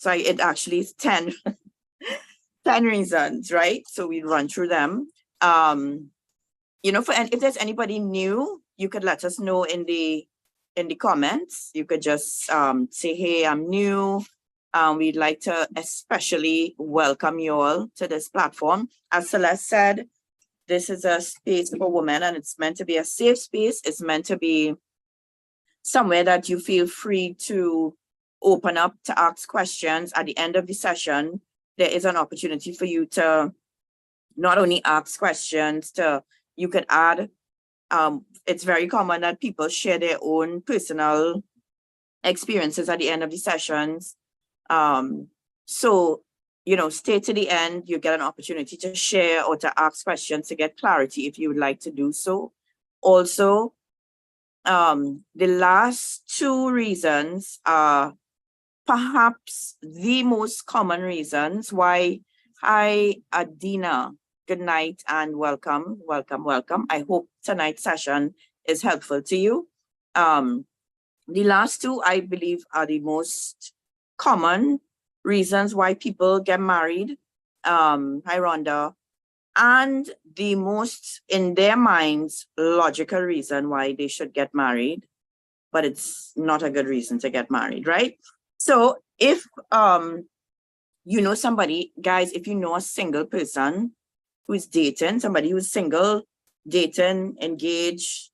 So it actually is 10, 10 reasons, right? So we run through them. You know, and if there's anybody new, you could let us know in the comments. You could just say, hey, I'm new. We'd like to especially welcome you all to this platform. As Celeste said, this is a space for women, and it's meant to be a safe space. It's meant to be somewhere that you feel free to open up to ask questions. At the end of the session, there is an opportunity for you to not only ask questions, you could add. It's very common that people share their own personal experiences at the end of the sessions. So, you know, stay to the end. You get an opportunity to share or to ask questions to get clarity if you would like to do so. Also, the last two reasons are perhaps the most common reasons why. Hi, Adina. Good night and welcome, welcome, welcome. I hope tonight's session is helpful to you. The last two, I believe, are the most common reasons why people get married. Hi, Rhonda. And the most, in their minds, logical reason why they should get married, but it's not a good reason to get married, right? So if you know somebody, guys, if you know a single person who's dating, somebody who's single, dating, engaged,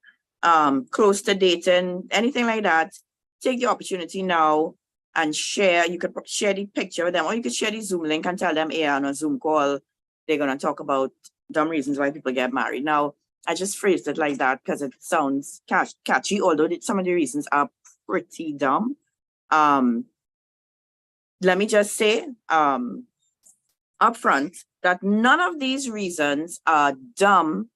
close to dating, anything like that, take the opportunity now and share. You could share the picture with them, or you could share the Zoom link and tell them, on a Zoom call, they're going to talk about dumb reasons why people get married. Now, I just phrased it like that because it sounds catchy, although some of the reasons are pretty dumb. Let me just say upfront that none of these reasons are dumb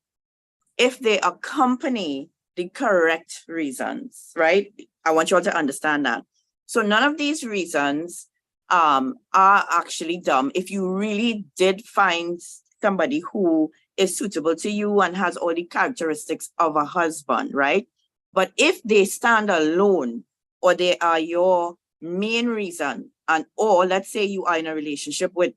if they accompany the correct reasons, right? I want you all to understand that. So none of these reasons are actually dumb if you really did find somebody who is suitable to you and has all the characteristics of a husband, right? But if they stand alone, or they are your main reason, and or let's say you are in a relationship with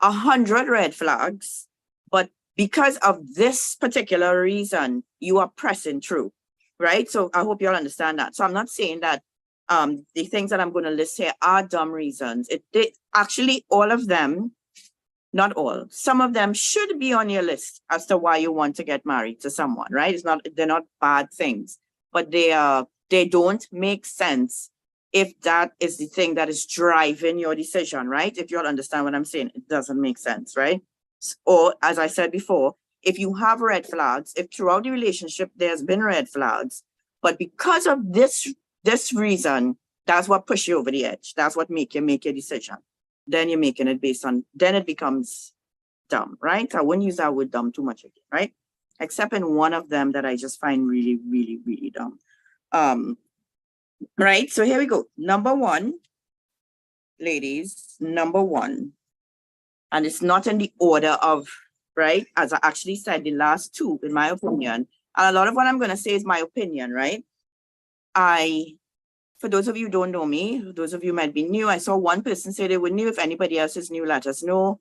100 red flags, but because of this particular reason, you are pressing through, right? So I hope you all understand that. So I'm not saying that the things that I'm going to list here are dumb reasons. Actually, all of them, not all, some of them should be on your list as to why you want to get married to someone, right? They're not bad things, but they don't make sense if that is the thing that is driving your decision, right? If you all understand what I'm saying, it doesn't make sense, right? Or as I said before, if you have red flags, if throughout the relationship there's been red flags, but because of this reason, that's what pushes you over the edge. That's what make your decision. Then you're making it based on, then it becomes dumb, right? I wouldn't use that word dumb too much again, right? Except in one of them that I just find really, really, really dumb. Right, so here we go. Number one, ladies, number one, and it's not in the order of, right? As I actually said, the last two, in my opinion, and a lot of what I'm going to say is my opinion, right? For those of you who don't know me, those of you might be new, I saw one person say they were new. If anybody else is new, let us know.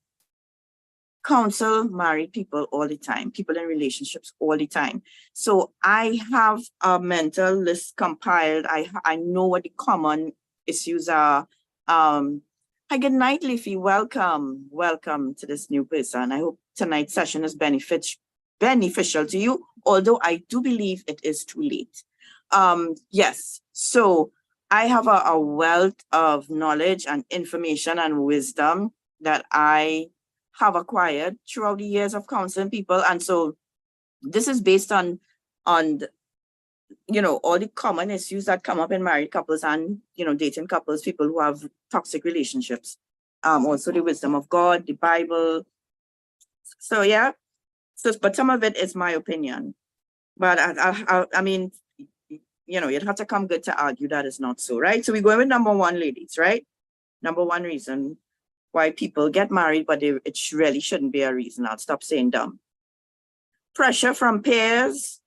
Counsel married people all the time, people in relationships all the time. So I have a mental list compiled. I know what the common issues are. Hi, good night, Leafy. Welcome to this new person. I hope tonight's session is beneficial to you, although I do believe it is too late. Yes, so I have a wealth of knowledge and information and wisdom that I have acquired throughout the years of counseling people. And so this is based on you know, all the common issues that come up in married couples and, you know, dating couples, people who have toxic relationships. Also the wisdom of God, the Bible. So yeah, but some of it is my opinion. But I mean, you know, you'd have to come good to argue that is not so, right? So we're going with number one, ladies, right? Number one reason why people get married, but it really shouldn't be a reason. I'll stop saying dumb. Pressure from peers,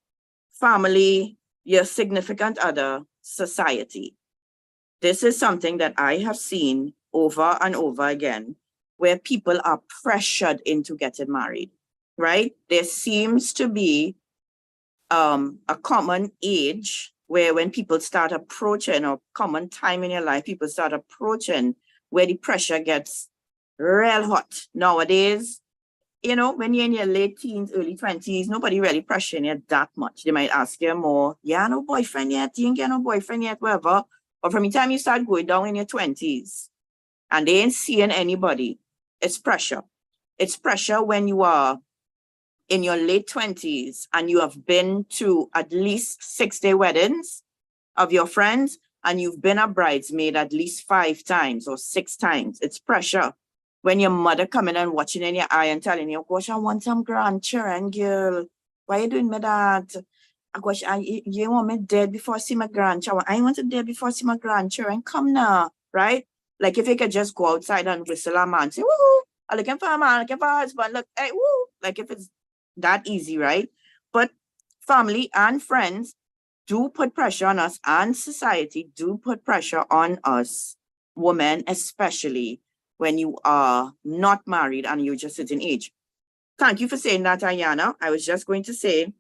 family, your significant other, society. This is something that I have seen over and over again where people are pressured into getting married, right? There seems to be a common age where when people start approaching, or common time in your life, people start approaching where the pressure gets real hot. Nowadays, you know, when you're in your late teens, early 20s, nobody really pressuring you that much. They might ask you more, yeah, no boyfriend yet, you ain't get no boyfriend yet, whatever. But from the time you start going down in your 20s and they ain't seeing anybody, it's pressure. It's pressure when you are in your late 20s and you have been to at least 6-day weddings of your friends and you've been a bridesmaid at least 5 times or 6 times. It's pressure. When your mother coming and watching in your eye and telling you, gosh, I want some grandchildren, girl. Why you doing me that? Gosh, you want me dead before I see my grandchildren. I want to dead before I see my grandchildren. Come now, right? Like if you could just go outside and whistle a man, say, woo, I'm looking for a man, looking for a husband. Look, hey, woo. Like if it's that easy, right? But family and friends do put pressure on us, and society do put pressure on us, women, especially when you are not married and you're just certain age. Thank you for saying that, Ayana. I was just going to say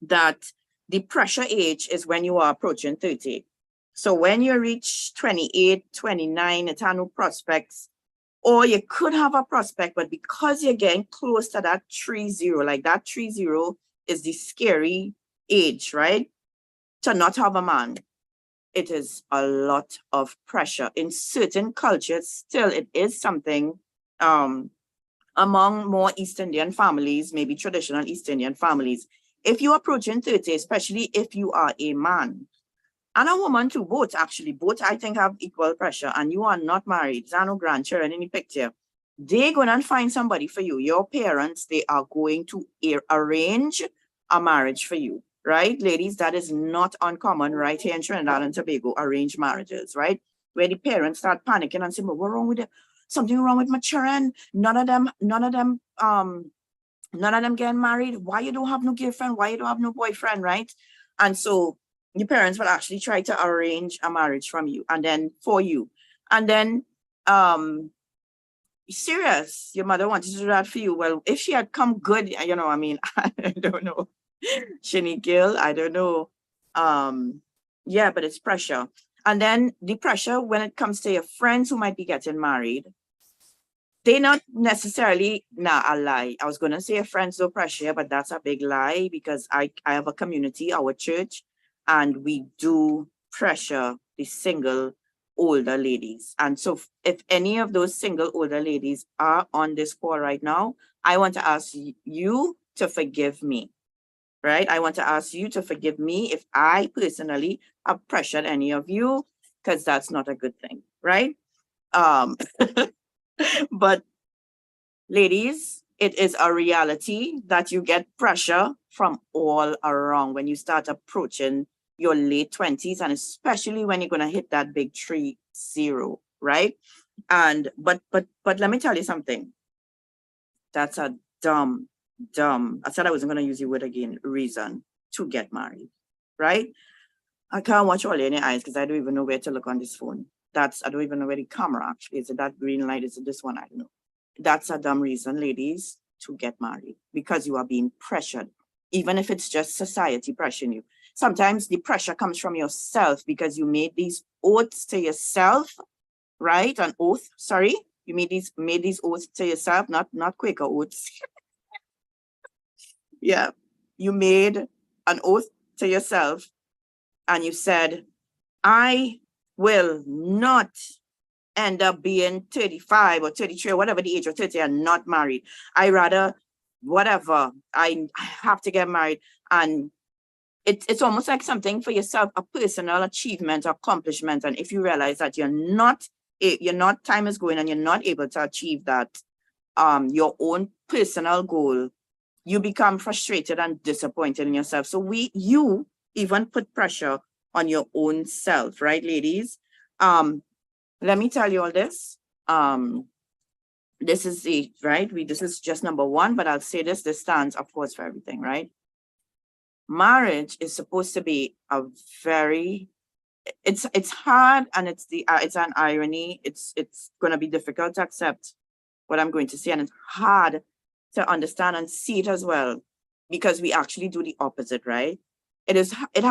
that the pressure age is when you are approaching 30. So when you reach 28, 29, it's no prospects, or you could have a prospect, but because you're getting close to that 30, like that 30 is the scary age, right? To not have a man. It is a lot of pressure. In certain cultures, still it is something among more East Indian families, maybe traditional East Indian families. If you're approaching 30, especially if you are a man, and a woman too, both actually, both I think have equal pressure, and you are not married, there's no grandchildren in the picture, they're going to find somebody for you. Your parents, they are going to arrange a marriage for you, right? Ladies, that is not uncommon right here in Trinidad and Tobago, arranged marriages, right? Where the parents start panicking and saying, well, what's wrong with it? Something wrong with my children. None of them getting married. Why you don't have no girlfriend? Why you don't have no boyfriend, right? And so your parents will actually try to arrange a marriage from you and then for you. And then serious, your mother wanted to do that for you. Well, if she had come good, you know, I mean, I don't know. Shani Gill, I don't know. Yeah, but it's pressure. And then the pressure when it comes to your friends who might be getting married, they not necessarily, I lie. I was going to say a friends no pressure, but that's a big lie because I have a community, our church, and we do pressure the single older ladies. And so if any of those single older ladies are on this call right now, I want to ask you to forgive me, right? I want to ask you to forgive me if I personally have pressured any of you, because that's not a good thing, right? But ladies, it is a reality that you get pressure from all around when you start approaching your late 20s, and especially when you're going to hit that big 30, right? And but let me tell you something. That's a dumb, I said I wasn't going to use the word again, reason to get married, right? I can't watch all in your eyes because I don't even know where to look on this phone. I don't even know where the camera actually is. It that green light? Is it this one? I don't know. That's a dumb reason, ladies, to get married, because you are being pressured, even if it's just society pressuring you. Sometimes the pressure comes from yourself because you made these oaths to yourself, right? An oath, sorry. You made these oaths to yourself, not Quaker oaths. Yeah. You made an oath to yourself and you said, I will not end up being 35 or 33 or whatever the age, or 30 and not married. I rather, whatever, I have to get married. And it's almost like something for yourself, a personal achievement, accomplishment. And if you realize that you're not, time is going and you're not able to achieve that, your own personal goal, you become frustrated and disappointed in yourself. So you even put pressure on your own self, right, ladies? Let me tell you all this. This is it, right? This is just number one, but I'll say this stands, of course, for everything, right? Marriage is supposed to be a very it's hard, and it's an irony. It's going to be difficult to accept what I'm going to say, and it's hard to understand and see it as well, because we actually do the opposite, right?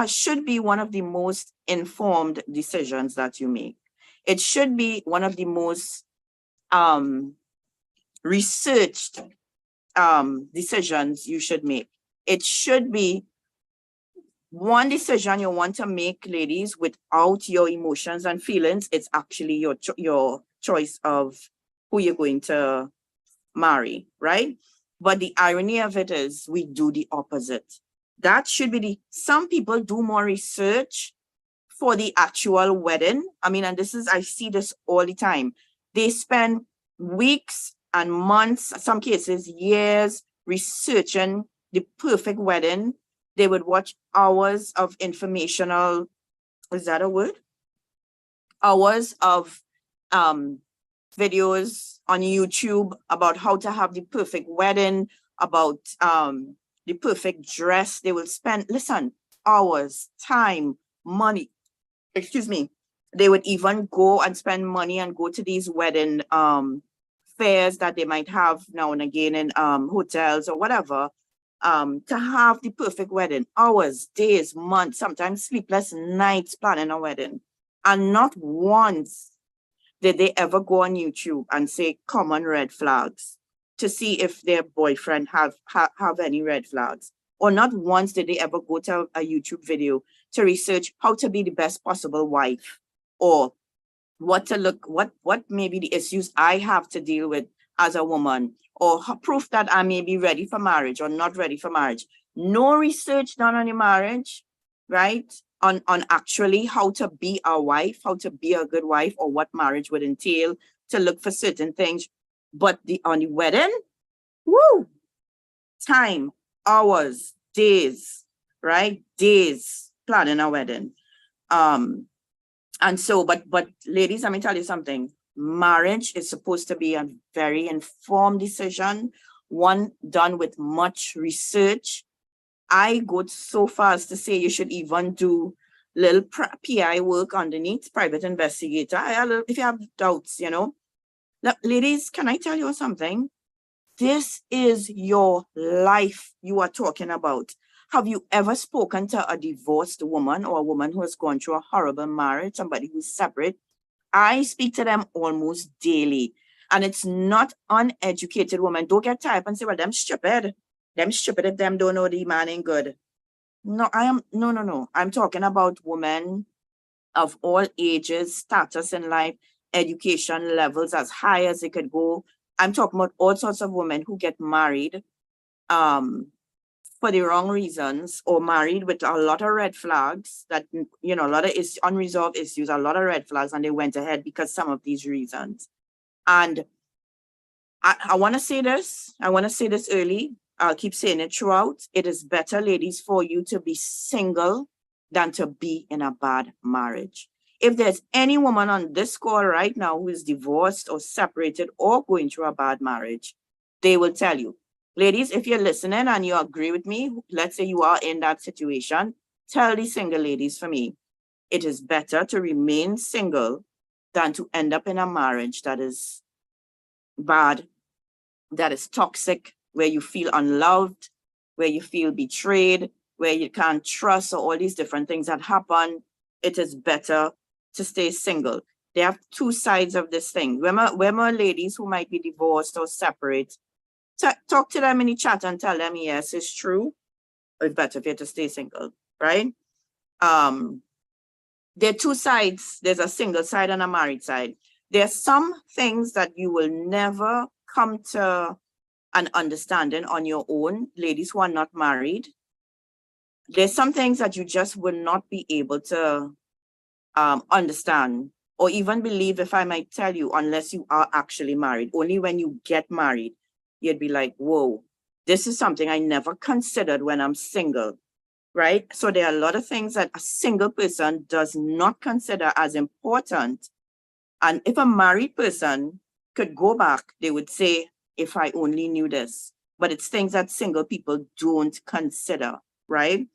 Should be one of the most informed decisions that you make. It should be one of the most researched decisions you should make. It should be one decision you want to make, ladies, without your emotions and feelings. It's actually your choice of who you're going to marry, right? But the irony of it is we do the opposite. That should be some people do more research for the actual wedding. I mean, and I see this all the time. They spend weeks and months, some cases years, researching the perfect wedding. They would watch hours of informational, is that a word? Hours of videos on YouTube about how to have the perfect wedding, about the perfect dress. They will spend, listen, hours, time, money, excuse me. They would even go and spend money and go to these wedding fairs that they might have now and again in hotels or whatever, to have the perfect wedding. Hours, days, months, sometimes sleepless nights planning a wedding. And not once did they ever go on YouTube and say common red flags to see if their boyfriend have any red flags. Or not once did they ever go to a YouTube video to research how to be the best possible wife, or what may be the issues I have to deal with as a woman, or proof that I may be ready for marriage or not ready for marriage. No research done on your marriage, right? On actually how to be a wife, how to be a good wife, or what marriage would entail, to look for certain things. But on the wedding, woo, time, hours, days, right? Days planning a wedding. And so, but ladies, let me tell you something. Marriage is supposed to be a very informed decision, one done with much research. I go so far as to say you should even do little PI work underneath, private investigator. If you have doubts, ladies, can I tell you something? This is your life you are talking about. Have you ever spoken to a divorced woman or a woman who has gone through a horrible marriage, somebody who's separate? I speak to them almost daily. And it's not uneducated women. Don't get tired and say, well, them stupid. Them stupid if them don't know the man ain't good. No, no. I'm talking about women of all ages, status in life, education levels as high as they could go. I'm talking about all sorts of women who get married for the wrong reasons, or married with a lot of red flags that, a lot of unresolved issues, a lot of red flags, and they went ahead because some of these reasons. And I want to say this. I want to say this early. I'll keep saying it throughout. It is better, ladies, for you to be single than to be in a bad marriage. If there's any woman on this call right now who is divorced or separated or going through a bad marriage, they will tell you. Ladies, if you're listening and you agree with me, let's say you are in that situation, tell the single ladies for me, it is better to remain single than to end up in a marriage that is bad, that is toxic, where you feel unloved, where you feel betrayed, where you can't trust, or all these different things that happen. It is better to stay single. There are two sides of this thing. Women, ladies who might be divorced or separate, talk to them in the chat and tell them, yes, it's true. It's better for you to stay single, right? There are two sides. There's a single side and a married side. There are some things that you will never come to an understanding on your own, ladies who are not married. There's some things that you just will not be able to understand or even believe, if I might tell you, unless you are actually married. Only when you get married, you'd be like, whoa, this is something I never considered when I'm single, right? So there are a lot of things that a single person does not consider as important. And if a married person could go back, they would say, if I only knew this. But it's things that single people don't consider, right?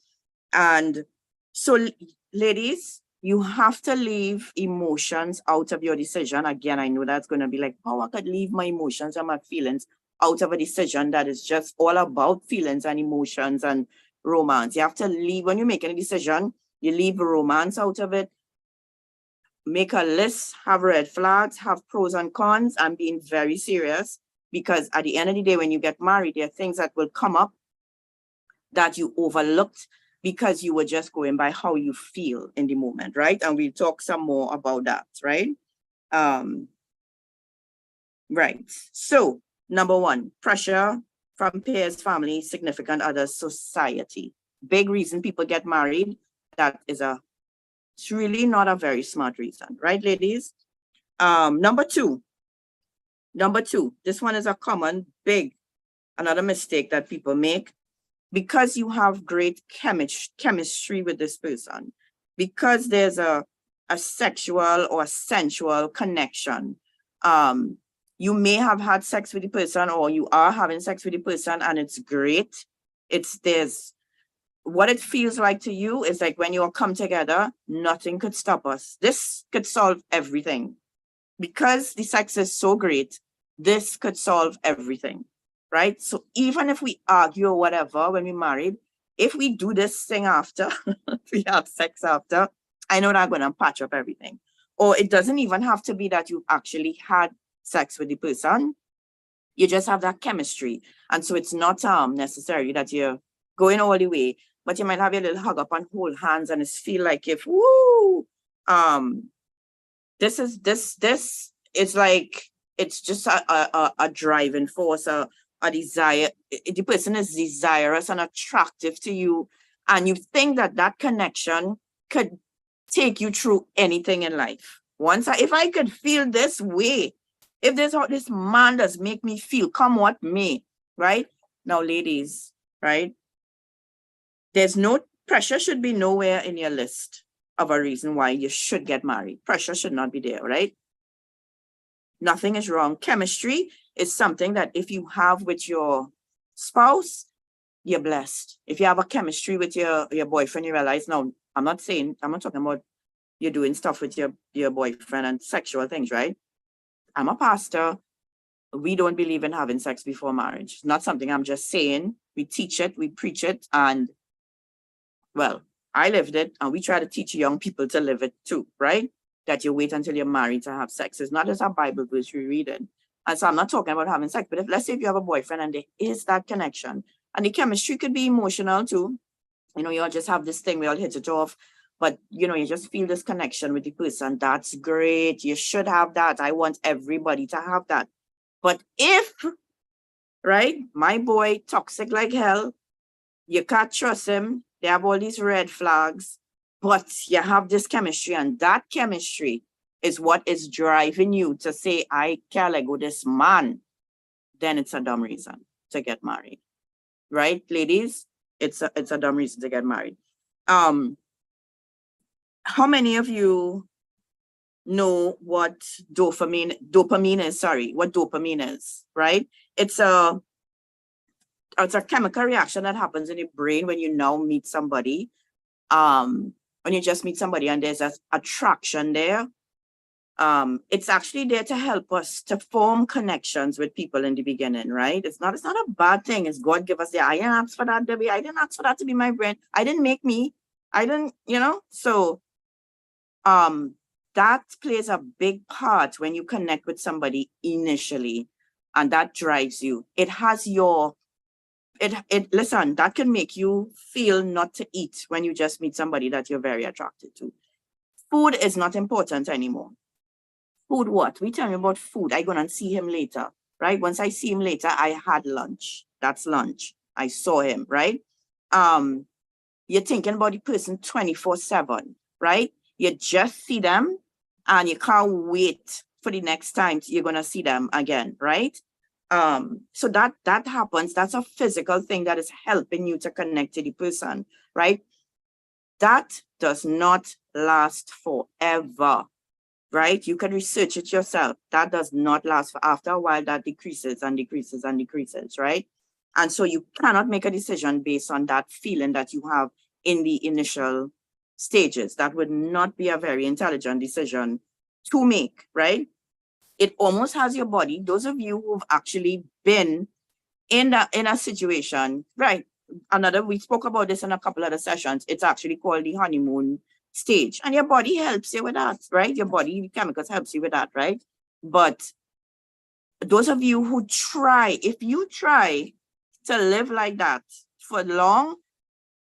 And so, ladies, You have to leave emotions out of your decision. Again, I know that's going to be like, how I could leave my emotions and my feelings out of a decision that is just all about feelings and emotions and romance. You have to leave, when you're making a decision, you leave romance out of it. Make a list, have red flags, have pros and cons, and being very serious, because at the end of the day, when you get married, there are things that will come up that you overlooked because you were just going by how you feel in the moment, right? And we'll talk some more about that, right? Right. So, number one, pressure from peers, family, significant others, society. Big reason people get married. It's really not a very smart reason, right, ladies? Number two, this one is a common, another mistake that people make. Because you have great chemistry with this person, because there's a sexual or sensual connection, you may have had sex with the person, or you are having sex with the person, and it's great. What it feels like to you is like when you all come together, nothing could stop us. This could solve everything. Because the sex is so great, this could solve everything. Right? So even if we argue or whatever when we're married, if we do this thing after, we have sex after, I know that's going to patch up everything. Or it doesn't even have to be that you actually had sex with the person. You just have that chemistry. And so it's not necessary that you're going all the way, but you might have your little hug up and hold hands, and it's feel like if, woo, this is like, it's just a driving force, a desire. The person is desirous and attractive to you, and you think that connection could take you through anything in life. If I could feel this way, if this how this man does make me feel, come what may, right? Now, ladies, right? There's no pressure should be nowhere in your list of a reason why you should get married. Pressure should not be there, right? Nothing is wrong. Chemistry is something that if you have with your spouse, you're blessed. If you have a chemistry with your boyfriend, you realize, now, I'm not talking about you're doing stuff with your boyfriend and sexual things, right? I'm a pastor. We don't believe in having sex before marriage. It's not something I'm just saying. We teach it, we preach it, and well, I lived it, and we try to teach young people to live it too, right? That you wait until you're married to have sex. It's not just a Bible verse we read it. And so I'm not talking about having sex, but let's say if you have a boyfriend and there is that connection, and the chemistry could be emotional too. You know, you all just have this thing, we all hit it off, but you know, you just feel this connection with the person. That's great. You should have that. I want everybody to have that. But if, right, my boy toxic like hell, you can't trust him, they have all these red flags, but you have this chemistry, and that chemistry is what is driving you to say, I can't let go this man, then it's a dumb reason to get married. Right, ladies? It's a dumb reason to get married. How many of you know what dopamine is, right? It's a chemical reaction that happens in the brain when you now meet somebody. When you just meet somebody and there's an attraction there, it's actually there to help us to form connections with people in the beginning, right? It's not a bad thing. It's God give us the, I didn't ask for that, Debbie. I didn't ask for that to be my friend. I didn't make me. I didn't, so that plays a big part when you connect with somebody initially, and that drives you. It has listen, that can make you feel not to eat when you just meet somebody that you're very attracted to. Food is not important anymore. Food what? We tell me about food. I go and see him later, right? Once I see him later, I had lunch. That's lunch. I saw him, right? You're thinking about the person 24/7, right? You just see them and you can't wait for the next time you're going to see them again, right? So that happens. That's a physical thing that is helping you to connect to the person, right? That does not last forever, right? You can research it yourself. That does not last for after a while. That decreases and decreases and decreases, right? And so you cannot make a decision based on that feeling that you have in the initial stages. That would not be a very intelligent decision to make, right? It almost has your body. Those of you who've actually been in a situation, right? We spoke about this in a couple other sessions. It's actually called the honeymoon stage. And your body helps you with that, right? Your body chemicals helps you with that, right? But those of you who try, if you try to live like that for long,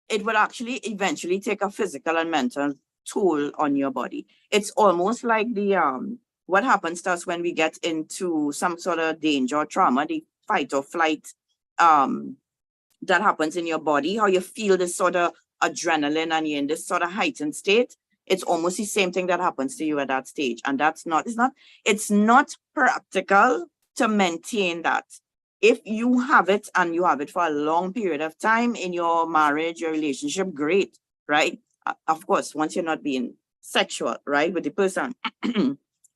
it will actually eventually take a physical and mental toll on your body. It's almost like the what happens to us when we get into some sort of danger or trauma, the fight or flight that happens in your body, how you feel this sort of adrenaline and you're in this sort of heightened state. It's almost the same thing that happens to you at that stage. And it's not practical to maintain that. If you have it and you have it for a long period of time in your marriage, your relationship, great, right? Of course, once you're not being sexual, right, with the person.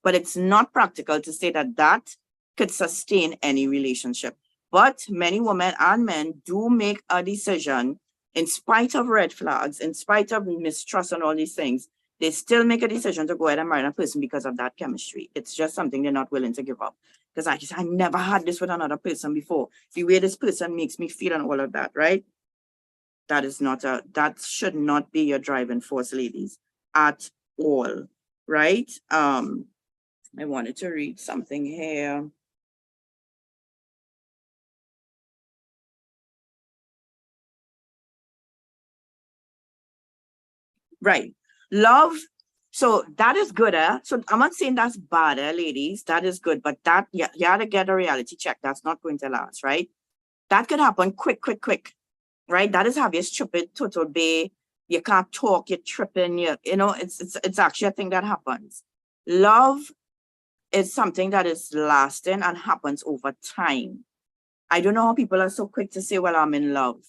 But it's not practical to say that that could sustain any relationship. But many women and men do make a decision in spite of red flags, in spite of mistrust and all these things. They still make a decision to go ahead and marry a person because of that chemistry. It's just something they're not willing to give up. Because I never had this with another person before. The way this person makes me feel and all of that, right? That should not be your driving force, ladies, at all, right? I wanted to read something here. Right. Love. So that is good. So I'm not saying that's bad, ladies. That is good. But that, you gotta get a reality check. That's not going to last, right? That could happen quick, right? That is how you stupid, total bay. You can't talk, you're tripping, it's actually a thing that happens. Love is something that is lasting and happens over time. I don't know how people are so quick to say, well, I'm in love.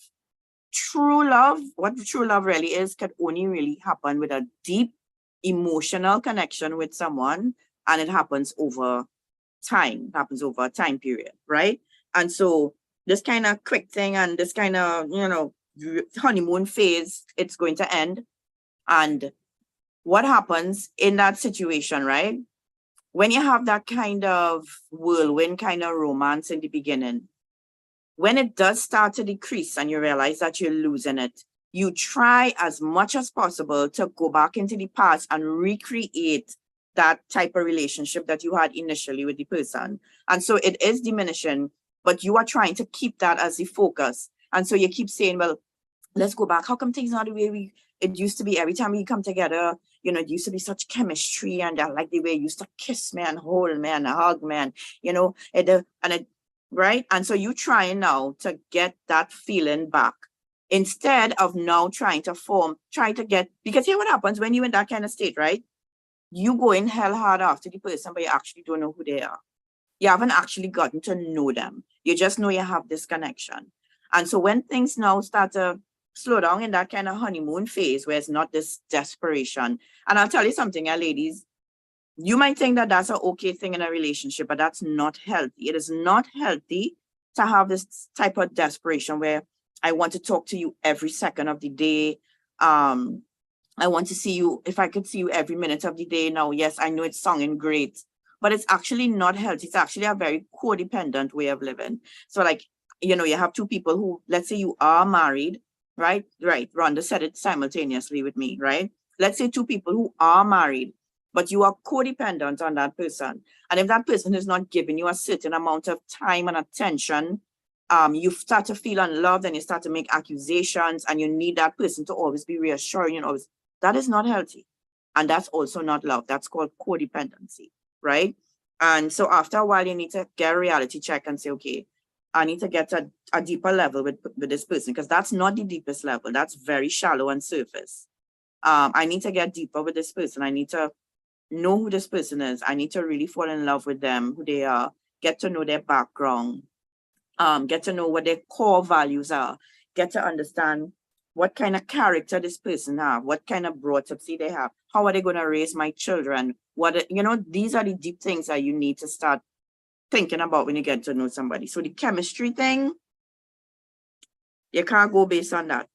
True love, what true love really is, can only really happen with a deep emotional connection with someone, and it happens over time, happens over a time period, right? And so this kind of quick thing and this kind of, honeymoon phase, it's going to end. And what happens in that situation, right? When you have that kind of whirlwind kind of romance in the beginning, when it does start to decrease and you realize that you're losing it, you try as much as possible to go back into the past and recreate that type of relationship that you had initially with the person. And so it is diminishing, but you are trying to keep that as the focus. And so you keep saying, well, let's go back. How come things not the way it used to be? Every time we come together, it used to be such chemistry, and I like the way you used to kiss me and hold me and hug me, and right? And so you trying now to get that feeling back instead of now trying to get, because here what happens when you're in that kind of state, right? You go in hell hard after the person, but you actually don't know who they are. You haven't actually gotten to know them. You just know you have this connection. And so when things now start to slow down in that kind of honeymoon phase where it's not this desperation, and I'll tell you something, ladies, you might think that that's an okay thing in a relationship, but that's not healthy. It is not healthy to have this type of desperation where I want to talk to you every second of the day. I want to see you, if I could see you every minute of the day. Now, yes, I know it's sounding great, but it's actually not healthy. It's actually a very codependent way of living. So like, you have two people who, let's say you are married, right? Right. Rhonda said it simultaneously with me, right? Let's say two people who are married, but you are codependent on that person. And if that person is not giving you a certain amount of time and attention, you start to feel unloved and you start to make accusations, and you need that person to always be reassuring, that is not healthy. And that's also not love. That's called codependency, right? And so after a while, you need to get a reality check and say, okay, I need to get a deeper level with this person, because that's not the deepest level. That's very shallow and surface. I need to get deeper with this person. I need to know who this person is. I need to really fall in love with them, who they are, get to know their background, get to know what their core values are, get to understand what kind of character this person have, what kind of brought up they have, how are they going to raise my children, these are the deep things that you need to start thinking about when you get to know somebody. So the chemistry thing, you can't go based on that.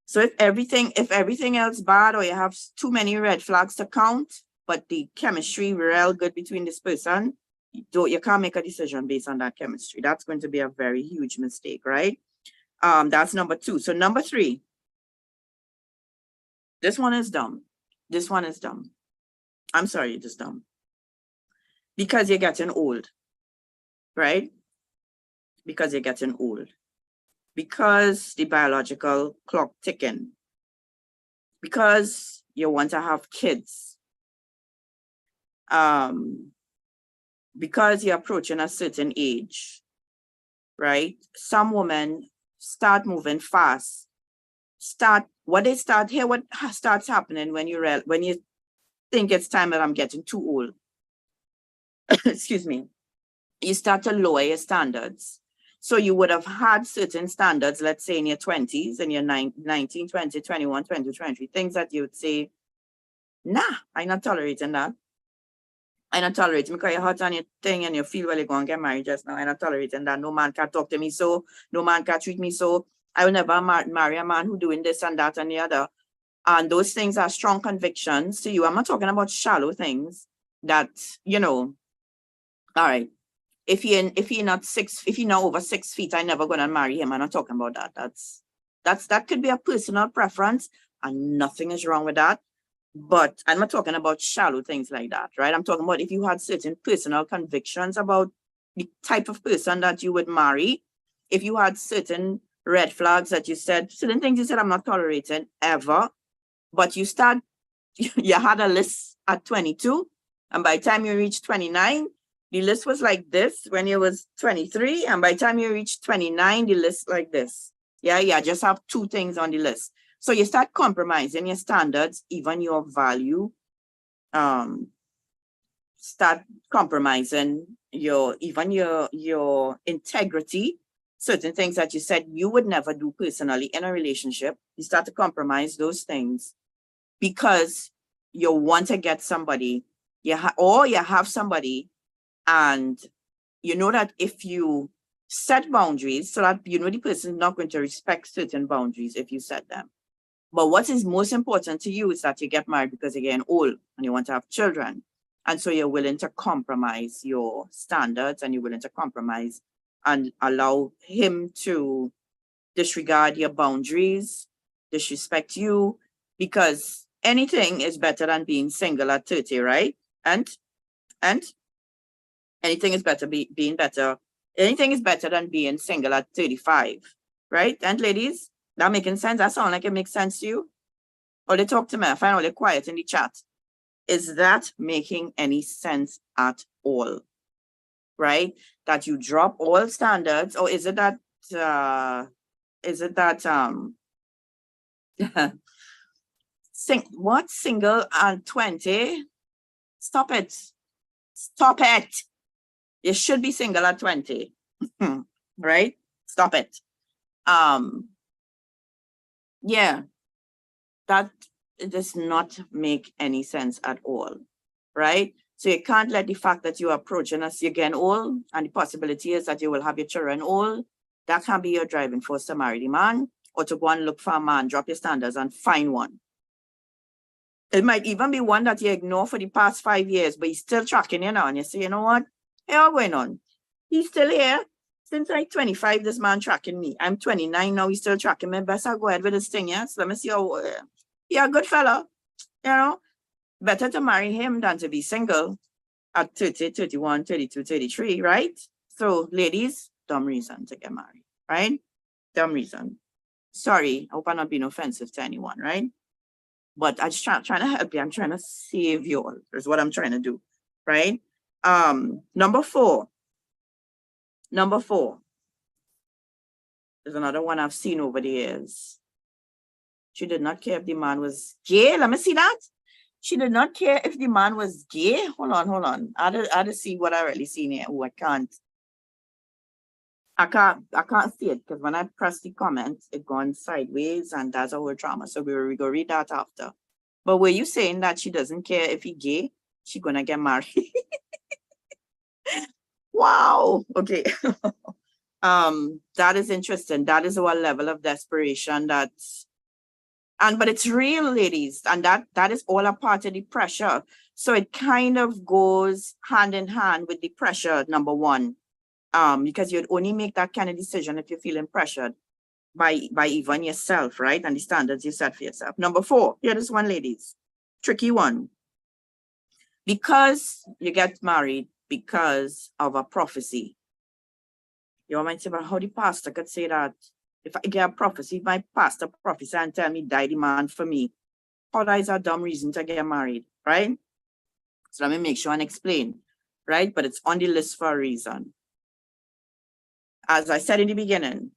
So if everything else bad, or you have too many red flags to count, but the chemistry real good between this person, you can't make a decision based on that chemistry. That's going to be a very huge mistake, right? That's number 2. So number 3, this one is dumb. This one is dumb. I'm sorry, it is dumb. Because you're getting old, right? Because you're getting old. Because the biological clock ticking. Because you want to have kids. Because you're approaching a certain age, right? Some women start moving fast. What starts happening when you think it's time that I'm getting too old. Excuse me. You start to lower your standards. So you would have had certain standards, let's say in your 20s, in your 19, 20, 21, 22, 23, things that you would say, nah, I'm not tolerating that. I'm not tolerating because you're hot on your thing and you feel well, you're going to get married just now. I'm not tolerating that. No man can talk to me so. No man can treat me so. I will never marry a man who doing this and that and the other. And those things are strong convictions to you. I'm not talking about shallow things that, all right. If you're not over 6 feet, I'm never gonna marry him. I'm not talking about that. That could be a personal preference, and nothing is wrong with that. But I'm not talking about shallow things like that, right? I'm talking about if you had certain personal convictions about the type of person that you would marry, if you had certain red flags that you said, certain things you said, I'm not tolerating ever, but you had a list at 22, and by the time you reach 29, the list was like this when you was 23, and by the time you reach 29, the list like this. Yeah, just have 2 things on the list. So you start compromising your standards, even your value. Start compromising your integrity. Certain things that you said you would never do personally in a relationship, you start to compromise those things because you want to get somebody, or you have somebody, and you know that if you set boundaries, so that you know the person is not going to respect certain boundaries if you set them. But what is most important to you is that you get married because you're getting old and you want to have children. And so you're willing to compromise your standards, and you're willing to compromise and allow him to disregard your boundaries, disrespect you, because anything is better than being single at 30, right? And anything is better anything is better than being single at 35, right? And ladies, that making sense? That sound like it makes sense to you? Or they talk to me, I find out they're quiet in the chat. Is that making any sense at all? Right? That you drop all standards, or is it that single and 20? Stop it. Stop it. You should be single at 20. Right? Stop it. Yeah. That does not make any sense at all. Right? So you can't let the fact that you're approaching as you're getting old, and the possibility is that you will have your children old, that can be your driving force to marry the man, or to go and look for a man, drop your standards and find one. It might even be one that you ignore for the past 5 years, but he's still tracking you now, and you say, you know what? Hey, what's going on? He's still here. Since like 25, this man tracking me. I'm 29 now, he's still tracking me. Best I'll go ahead with this thing, yes? Let me see how, yeah, good fella. Better to marry him than to be single at 30, 31, 32, 33, right? So ladies, dumb reason to get married, right? Dumb reason. Sorry, I hope I'm not being offensive to anyone, right? But I'm just trying to help you. I'm trying to save you all. Is what I'm trying to do, right? Number four. There's another one I've seen over the years. She did not care if the man was gay. Let me see that. She did not care if the man was gay. Hold on. I had to see what I really seen here. Oh, I can't see it because when I press the comment, it gone sideways, and that's a whole drama. So we go read that after. But were you saying that she doesn't care if he gay? She gonna get married? Wow. Okay. That is interesting. That is our level of desperation that But it's real, ladies, and that is all a part of the pressure. So it kind of goes hand in hand with the pressure, number one, because you'd only make that kind of decision if you're feeling pressured by even yourself, right? And the standards you set for yourself. Number four, here this one, ladies, tricky one. Because you get married because of a prophecy. You might say, but how the pastor could say that? If I get a prophecy, my pastor prophesy and tell me die the man for me. How that is a dumb reason to get married, right? So let me make sure and explain, right? But it's on the list for a reason. As I said in the beginning,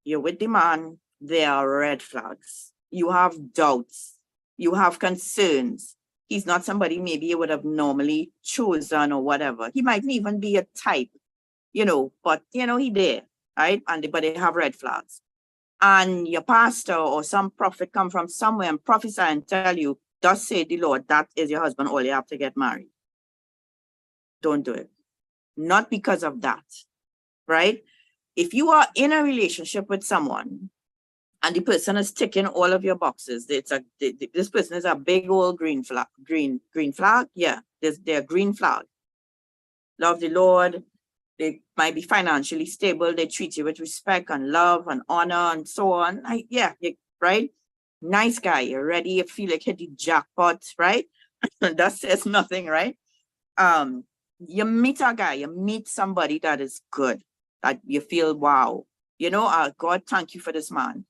you're with the man, there are red flags. You have doubts. You have concerns. He's not somebody maybe you would have normally chosen or whatever. He might even be a type, but he there, right? But they have red flags. And your pastor or some prophet come from somewhere and prophesy and tell you, thus say the Lord, that is your husband, all you have to get married. Don't do it. Not because of that, right? If you are in a relationship with someone and the person is ticking all of your boxes, this person is a big old green flag. Green flag? Yeah, they're green flag. Love the Lord. They might be financially stable. They treat you with respect and love and honor and so on. Right? Nice guy. You're ready. You feel like hit the jackpot, right? That says nothing, right? You meet a guy, you meet somebody that is good, that you feel, wow, God, thank you for this man.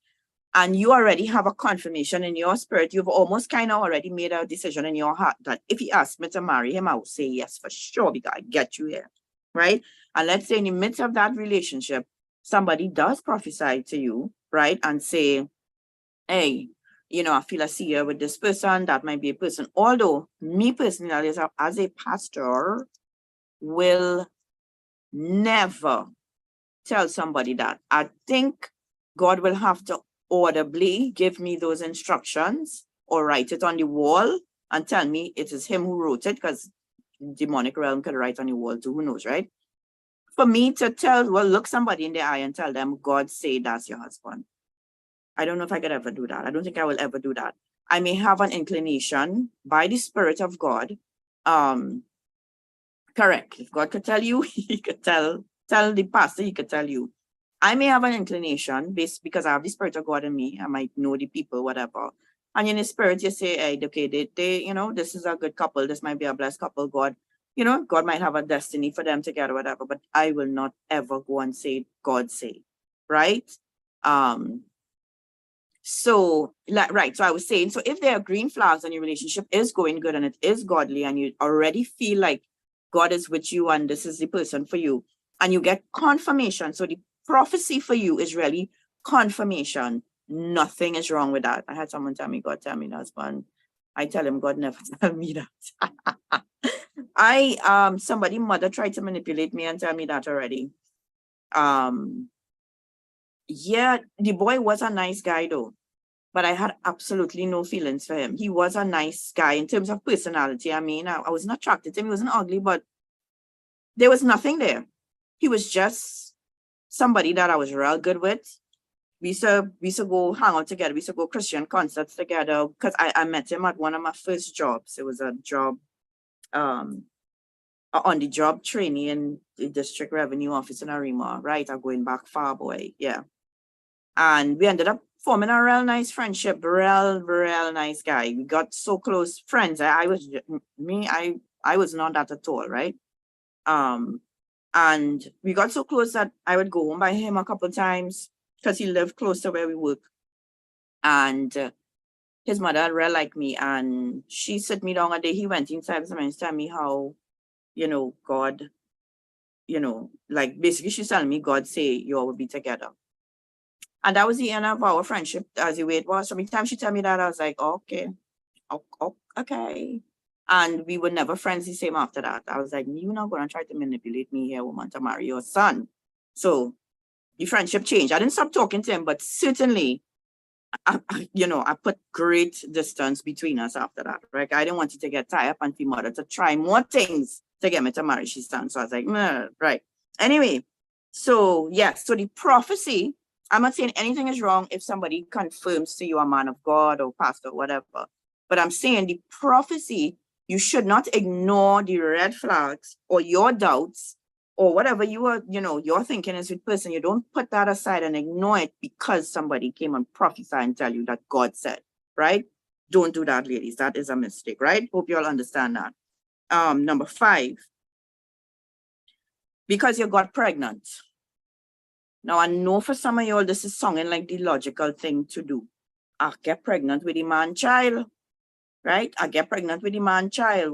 And you already have a confirmation in your spirit. You've almost kind of already made a decision in your heart that if he asked me to marry him, I would say yes for sure because I get you here, right? And let's say in the midst of that relationship, somebody does prophesy to you, right? And say, hey, I feel I see you with this person. That might be a person. Although me personally, as a pastor, will never tell somebody that. I think God will have to audibly give me those instructions or write it on the wall and tell me it is him who wrote it, because demonic realm could write on the wall too, who knows, right? For me to look somebody in the eye and tell them, God say that's your husband. I don't know if I could ever do that. I don't think I will ever do that. I may have an inclination by the Spirit of God. Correct. If God could tell you, he could tell the pastor, he could tell you. I may have an inclination because I have the Spirit of God in me. I might know the people, whatever. And in the Spirit, you say, hey, okay, they this is a good couple. This might be a blessed couple. God might have a destiny for them together, whatever. But I will not ever go and say, God say, right? So I was saying, so if there are green flags and your relationship is going good and it is godly and you already feel like God is with you and this is the person for you, and you get confirmation. So the prophecy for you is really confirmation. Nothing is wrong with that. I had someone tell me, God tell me that, husband. I tell him, God never tell me that. Somebody mother tried to manipulate me and tell me that already. Yeah, the boy was a nice guy though, but I had absolutely no feelings for him. He was a nice guy in terms of personality. I mean, I was not attracted to him. He wasn't ugly, but there was nothing there. He was just somebody that I was real good with. We used to go hang out together. We used to go Christian concerts together because I met him at one of my first jobs. It was a job, on the job training in the district revenue office in Arima, right? I'm going back far, boy. Yeah. And we ended up forming a real nice friendship, real nice guy. We got so close friends. I was not that at all, right? And we got so close that I would go home by him a couple of times because he lived close to where we work. And his mother really liked me, and she sit me down a day. He went inside and tell me how, God, like basically she's telling me God say you all will be together. And that was the end of our friendship as the way it was. So every time she told me that, I was like, okay. And we were never friends the same after that. I was like, you're not going to try to manipulate me here, woman, to marry your son. So the friendship changed. I didn't stop talking to him, but certainly, I put great distance between us after that, right? I didn't want you to get tired up and for mother to try more things to get me to marry his son. So I was like, right. Anyway, so yes, so the prophecy I'm not saying anything is wrong if somebody confirms to you a man of God or pastor or whatever. But I'm saying the prophecy, you should not ignore the red flags or your doubts or whatever you are, your thinking is with person. You don't put that aside and ignore it because somebody came and prophesied and tell you that God said, right? Don't do that, ladies. That is a mistake, right? Hope you all understand that. Number 5, because you got pregnant. Now, I know for some of y'all, this is sounding like the logical thing to do. I get pregnant with the man child, right? I get pregnant with the man child.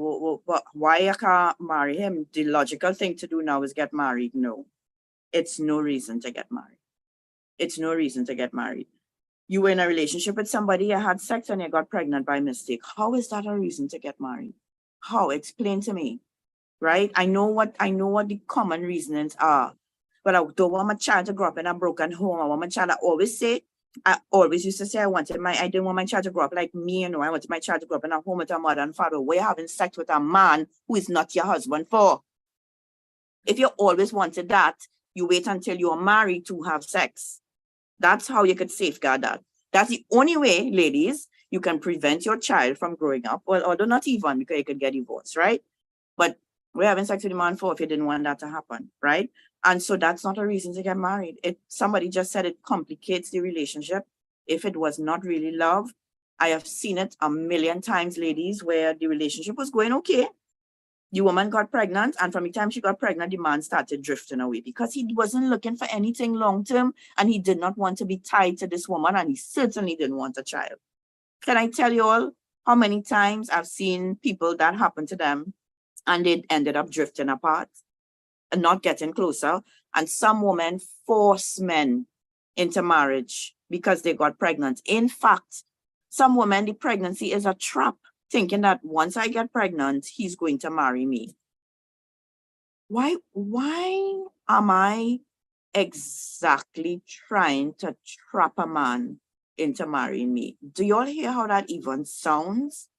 Why I can't marry him? The logical thing to do now is get married. No, it's no reason to get married. It's no reason to get married. You were in a relationship with somebody, you had sex and you got pregnant by mistake. How is that a reason to get married? How? Explain to me, right? I know what the common reasonings are, but I don't want my child to grow up in a broken home. I want my child, I always used to say I didn't want my child to grow up like me, I wanted my child to grow up in a home with a mother and father. We're having sex with a man who is not your husband for. If you always wanted that, you wait until you're married to have sex. That's how you could safeguard that. That's the only way, ladies, you can prevent your child from growing up. Well, although not even, because you could get divorced, right? But we're having sex with the man for if you didn't want that to happen, right? And so that's not a reason to get married. Somebody just said it complicates the relationship. If it was not really love, I have seen it a million times, ladies, where the relationship was going okay. The woman got pregnant, and from the time she got pregnant, the man started drifting away because he wasn't looking for anything long-term, and he did not want to be tied to this woman, and he certainly didn't want a child. Can I tell you all how many times I've seen people that happen to them, and they ended up drifting apart and not getting closer, and some women force men into marriage because they got pregnant. In fact, some women, the pregnancy is a trap, thinking that once I get pregnant, he's going to marry me. Why am I exactly trying to trap a man into marrying me? Do you all hear how that even sounds?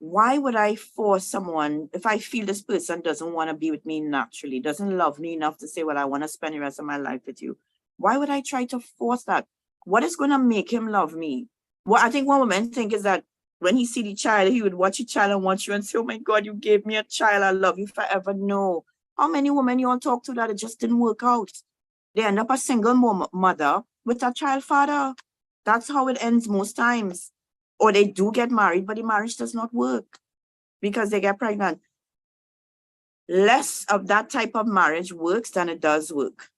Why would I force someone if I feel this person doesn't want to be with me naturally, doesn't love me enough to say, well, I want to spend the rest of my life with you? Why would I try to force that? What is going to make him love me? What I think one woman think is that when he see the child, he would watch the child and watch you and say, oh my God, you gave me a child. I love you forever. No. How many women you all talk to that it just didn't work out? They end up a single mother with a child father. That's how it ends most times. Or they do get married, but the marriage does not work because they get pregnant. Less of that type of marriage works than it does work.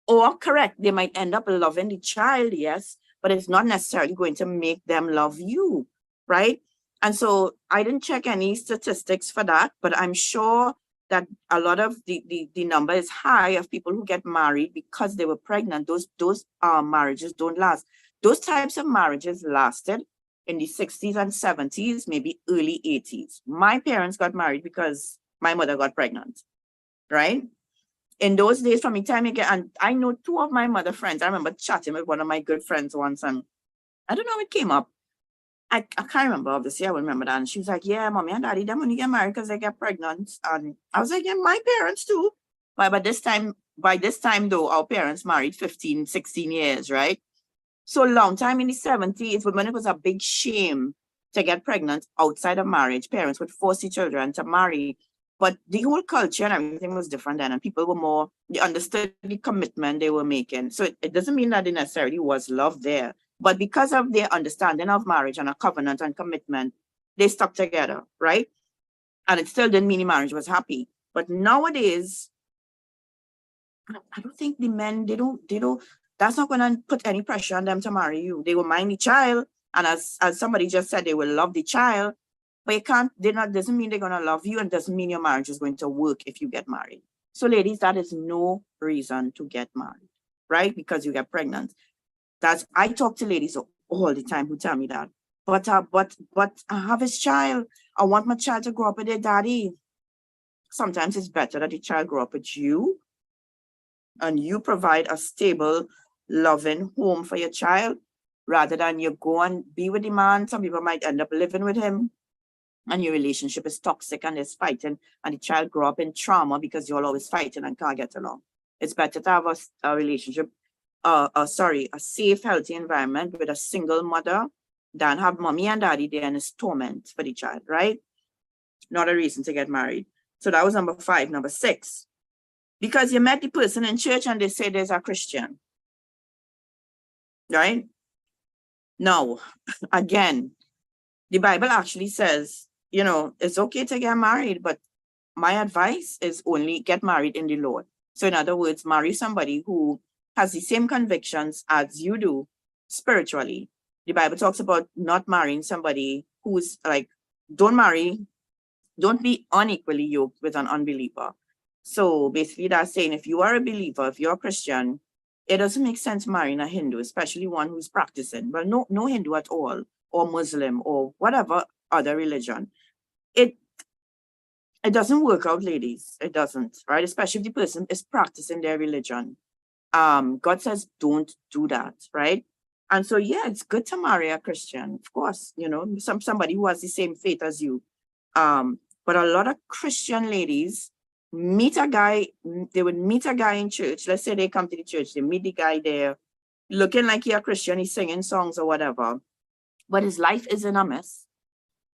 Or correct, they might end up loving the child, yes, but it's not necessarily going to make them love you, right? And so I didn't check any statistics for that, but I'm sure that a lot of the number is high of people who get married because they were pregnant. Those marriages don't last. Those types of marriages lasted in the 60s and 70s, maybe early 80s. My parents got married because my mother got pregnant, right? In those days, from the time you get, and I know 2 of my mother friends, I remember chatting with one of my good friends once, and I don't know how it came up. I can't remember, obviously, I would remember that. And she was like, yeah, mommy and daddy, them only get married because they get pregnant. And I was like, yeah, my parents too. But by this time, though, our parents married 15, 16 years, right? So long time in the 70s, when it was a big shame to get pregnant outside of marriage, parents would force the children to marry. But the whole culture and everything was different then, and people were more, they understood the commitment they were making. So it doesn't mean that there necessarily was love there, but because of their understanding of marriage and a covenant and commitment, they stuck together, right? And it still didn't mean the marriage was happy. But nowadays, I don't think the men, they don't, that's not going to put any pressure on them to marry you. They will mind the child. And as somebody just said, they will love the child. But doesn't mean they're going to love you, and doesn't mean your marriage is going to work if you get married. So ladies, that is no reason to get married, right? Because you get pregnant. I talk to ladies all the time who tell me that. But I have this child. I want my child to grow up with their daddy. Sometimes it's better that the child grow up with you, and you provide a stable, loving home for your child, rather than you go and be with the man. Some people might end up living with him, and your relationship is toxic and there's fighting, and the child grow up in trauma because you're always fighting and can't get along. It's better to have a relationship, a safe, healthy environment with a single mother than have mommy and daddy there and it's torment for the child, right? Not a reason to get married. So that was number 5. Number 6, because you met the person in church and they say there's a Christian, right? Now, again, the Bible actually says, it's okay to get married, but my advice is only get married in the Lord. So in other words, marry somebody who has the same convictions as you do spiritually. The Bible talks about not marrying somebody who's like, don't be unequally yoked with an unbeliever. So basically that's saying if you are a believer, if you're a Christian, it doesn't make sense marrying a Hindu, especially one who's practicing. Well, no Hindu at all, or Muslim, or whatever other religion. It doesn't work out, ladies. It doesn't, right? Especially if the person is practicing their religion. God says don't do that, right? And so, yeah, it's good to marry a Christian, of course, somebody who has the same faith as you. But a lot of Christian ladies they would meet a guy in church. Let's say they come to the church, they meet the guy there, looking like he's a Christian, he's singing songs or whatever, but his life is in a mess.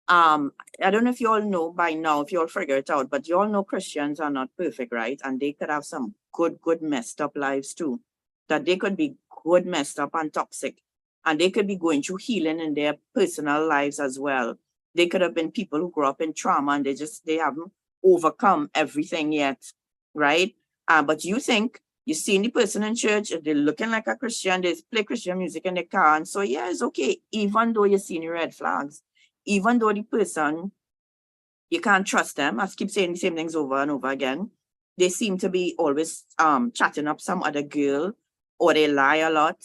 I don't know if you all know by now, if you all figure it out, but you all know Christians are not perfect, right? And they could have some good messed up lives too. That they could be good, messed up and toxic. And they could be going through healing in their personal lives as well. They could have been people who grew up in trauma and they haven't overcome everything yet, right? But you think you see the person in church, they're looking like a Christian, they play Christian music in the car, and so yeah, it's okay, even though you're seeing red flags, even though the person, you can't trust them. I keep saying the same things over and over again. They seem to be always chatting up some other girl, or they lie a lot,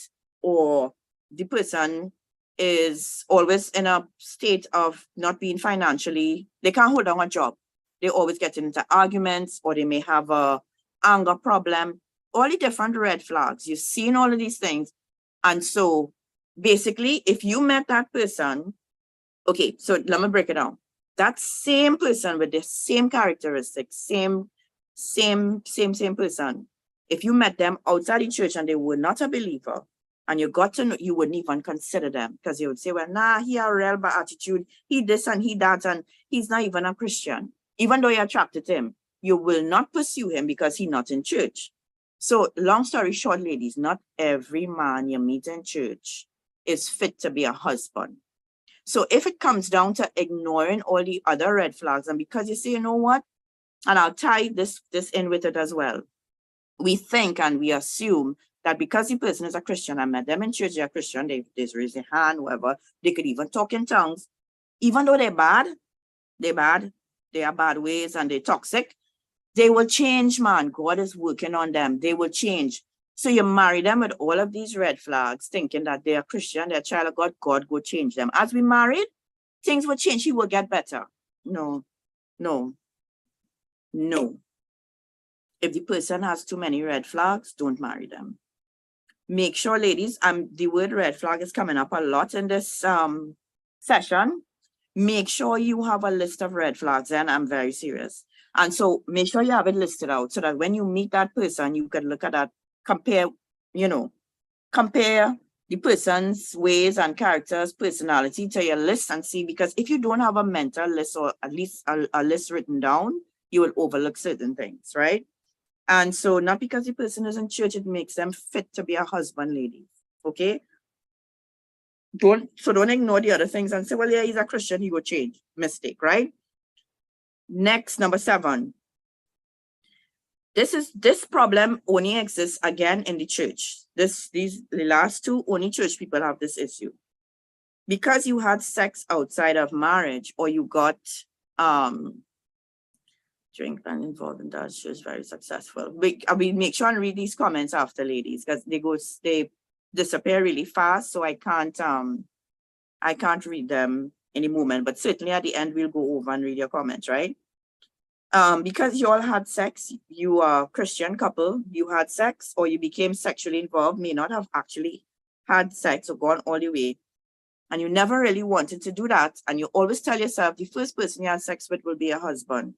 or the person is always in a state of not being financially, they can't hold down a job. They always get into arguments, or they may have a anger problem, all the different red flags. You've seen all of these things. And so basically, if you met that person, okay, so let me break it down. That same person with the same characteristics, same person, if you met them outside the church and they were not a believer, and you got to know, you wouldn't even consider them, because you would say, well, nah, he has a real bad attitude, he this and he that, and he's not even a Christian. Even though you're attracted to him, you will not pursue him because he's not in church. So long story short, ladies, not every man you meet in church is fit to be a husband. So if it comes down to ignoring all the other red flags, and because you say, you know what, and I'll tie this in with it as well. We think and we assume that because the person is a Christian, I met them in church, they're Christian, they raise their hand, whatever, they could even talk in tongues. Even though they're bad, they are bad ways and they're toxic, they will change, man. God is working on them. They will change. So you marry them with all of these red flags, thinking that they are Christian, they're a child of God, God will change them. As we married, things will change, he will get better. No. If the person has too many red flags, don't marry them. Make sure, ladies, the word red flag is coming up a lot in this session. Make sure you have a list of red flags, and I'm very serious. And so make sure you have it listed out so that when you meet that person, you can look at that, compare the person's ways and characters, personality to your list and see, because if you don't have a mental list, or at least a list written down, you will overlook certain things, right? And so not because the person is in church, it makes them fit to be a husband, ladies, okay? Don't ignore the other things and say, well, yeah, he's a Christian, he will change. Mistake, right? Next, number 7. This problem only exists again in the church. The last 2, only church people have this issue. Because you had sex outside of marriage, or you got drink and involved in that, she was very successful. We make sure and read these comments after, ladies, because they disappear really fast, so I can't read them in a moment, but certainly at the end we'll go over and read your comments, right? Because you all had sex, you are a Christian couple, you had sex, or you became sexually involved, may not have actually had sex or gone all the way, and you never really wanted to do that, and you always tell yourself the first person you had sex with will be a husband.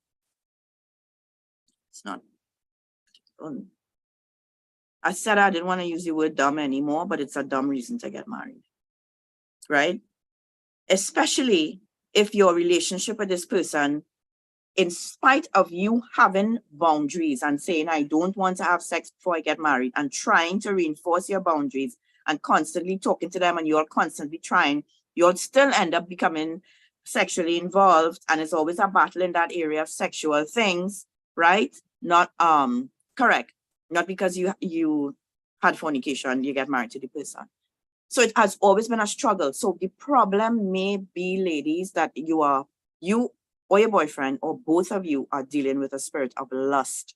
It's not. I said I didn't want to use the word dumb anymore, but it's a dumb reason to get married, right? Especially if your relationship with this person, in spite of you having boundaries and saying, I don't want to have sex before I get married, and trying to reinforce your boundaries and constantly talking to them, and you're constantly trying, you'll still end up becoming sexually involved. And it's always a battle in that area of sexual things, right? Not correct. Not because you had fornication, you get married to the person. So it has always been a struggle. So the problem may be, ladies, that you or your boyfriend or both of you are dealing with a spirit of lust.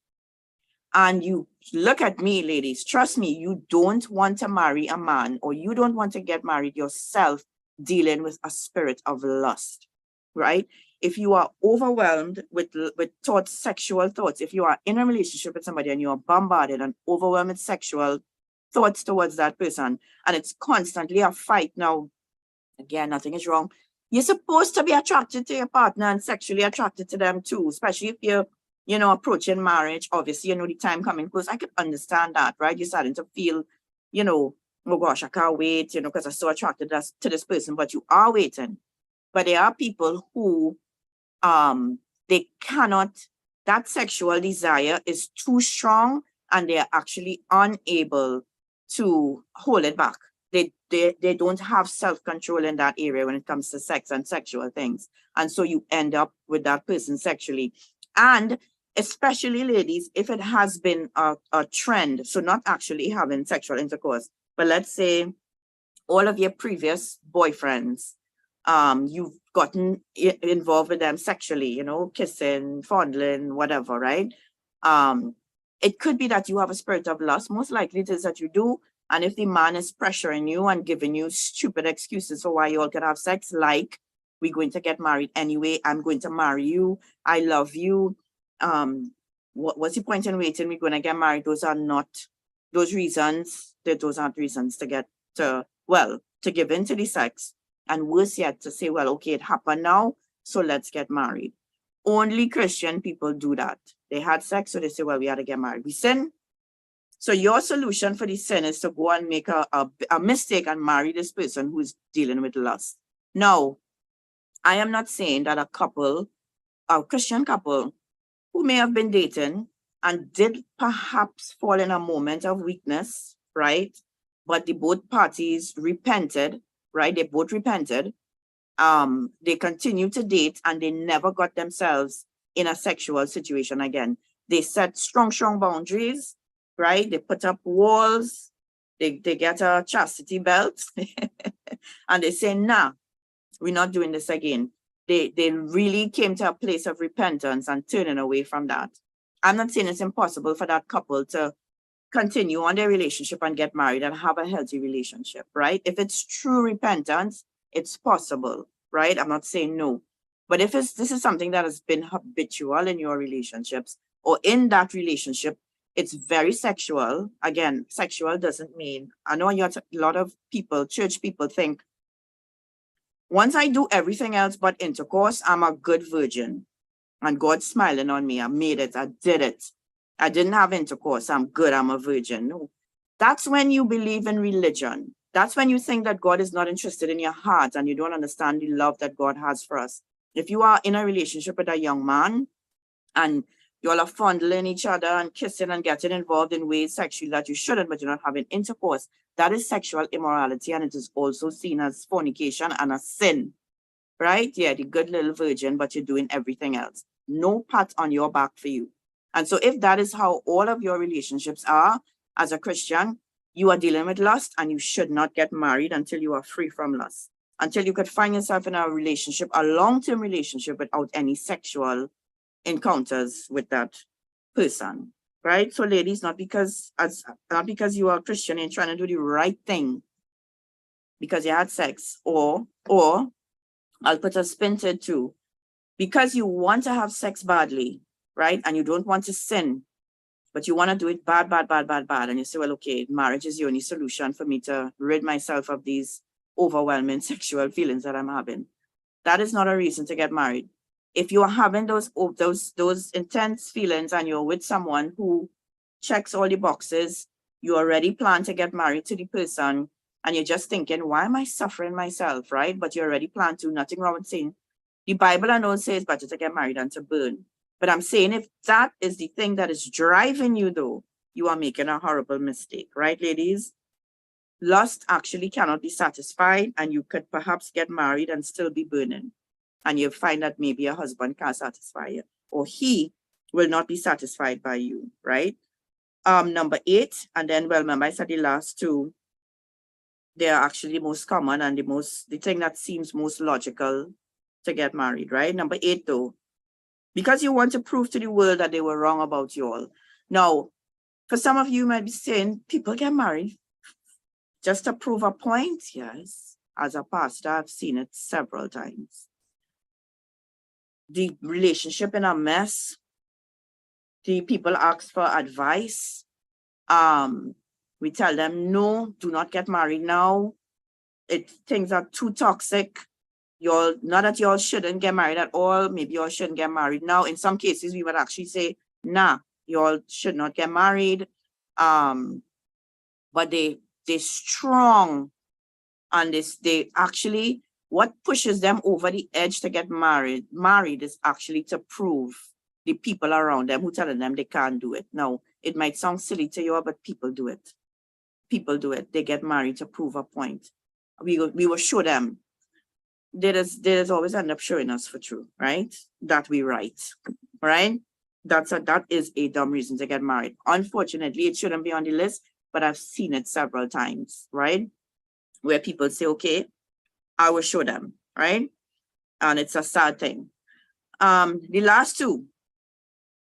And you look at me, ladies, trust me, you don't want to marry a man, or you don't want to get married yourself dealing with a spirit of lust, right? If you are overwhelmed with thoughts, sexual thoughts, if you are in a relationship with somebody and you are bombarded and overwhelmed with sexual thoughts towards that person, and it's constantly a fight. Now, again, nothing is wrong. You're supposed to be attracted to your partner and sexually attracted to them too, especially if you're, approaching marriage. Obviously, the time coming close. I could understand that, right? You're starting to feel, oh gosh, I can't wait, because I'm so attracted to this person, but you are waiting. But there are people who, they cannot, that sexual desire is too strong, and they are actually unable to hold it back. They don't have self-control in that area when it comes to sex and sexual things. And so you end up with that person sexually. And especially, ladies, if it has been a trend, so not actually having sexual intercourse, but let's say all of your previous boyfriends, you've gotten involved with them sexually, kissing, fondling, whatever, right? It could be that you have a spirit of lust. Most likely it is that you do. And if the man is pressuring you and giving you stupid excuses for why you all can have sex, like, we're going to get married anyway, I'm going to marry you, I love you, what's the point in waiting, we're going to get married, those are not those reasons, those aren't reasons to give in to the sex. And worse yet, to say, well, okay, it happened now, so let's get married. Only Christian people do that. They had sex, so they say, well, we had to get married. We sin. So your solution for the sin is to go and make a mistake and marry this person who's dealing with lust. Now, I am not saying that a Christian couple who may have been dating and did perhaps fall in a moment of weakness, right? But both parties repented, right? They both repented. They continued to date and they never got themselves in a sexual situation again. They set strong boundaries, right? They put up walls, they get a chastity belt, and they say, nah, we're not doing this again. They really came to a place of repentance and turning away from that. I'm not saying it's impossible for that couple to continue on their relationship and get married and have a healthy relationship, right? If it's true repentance, it's possible, right? I'm not saying no. But if this is something that has been habitual in your relationships or in that relationship, it's very sexual. Again, sexual doesn't mean, I know a lot of people, church people, think, once I do everything else but intercourse, I'm a good virgin. And God's smiling on me. I made it. I did it. I didn't have intercourse. I'm good. I'm a virgin. No. That's when you believe in religion. That's when you think that God is not interested in your heart and you don't understand the love that God has for us. If you are in a relationship with a young man and you all are fondling each other and kissing and getting involved in ways sexually that you shouldn't, but you're not having intercourse, that is sexual immorality, and it is also seen as fornication and a sin, right? Yeah, the good little virgin, but you're doing everything else. No pat on your back for you. And so if that is how all of your relationships are as a Christian, you are dealing with lust, and you should not get married until you are free from lust, until you could find yourself in a relationship, a long-term relationship without any sexual encounters with that person, right? So ladies, not because you are a Christian and trying to do the right thing because you had sex, or I'll put a spin to it too, because you want to have sex badly, right? And you don't want to sin, but you want to do it bad. And you say, well, okay, marriage is the only solution for me to rid myself of these overwhelming sexual feelings that I'm having. That is not a reason to get married. If you are having those intense feelings and you're with someone who checks all the boxes, You already plan to get married to the person and you're just thinking, why am I suffering myself, right? But you already plan to, nothing wrong with saying, the Bible I know says better to get married than to burn. But I'm saying if that is the thing that is driving you though, you are making a horrible mistake, right, ladies? Lust actually cannot be satisfied and you could perhaps get married and still be burning. And you find that maybe a husband can't satisfy you or he will not be satisfied by you, right? Number 8, and then, well, remember I said the last 2, they are actually the most common and the thing that seems most logical to get married, right? Number 8 though, because you want to prove to the world that they were wrong about you all. Now, for some of you might be saying, people get married just to prove a point. Yes, as a pastor, I've seen it several times. The relationship in a mess. The people ask for advice. We tell them, no, do not get married now. Things are too toxic. Not that y'all shouldn't get married at all. Maybe y'all shouldn't get married now. In some cases, we would actually say, nah, y'all should not get married. But they strong on this. They actually, what pushes them over the edge to get married is actually to prove the people around them who telling them they can't do it. Now, it might sound silly to you, but people do it. People do it. They get married to prove a point. We will show them. There's always end up showing us for true, right? That we right, right? That is a dumb reason to get married. Unfortunately, it shouldn't be on the list, but I've seen it several times, right? Where people say, okay, I will show them, right? And it's a sad thing. The last 2.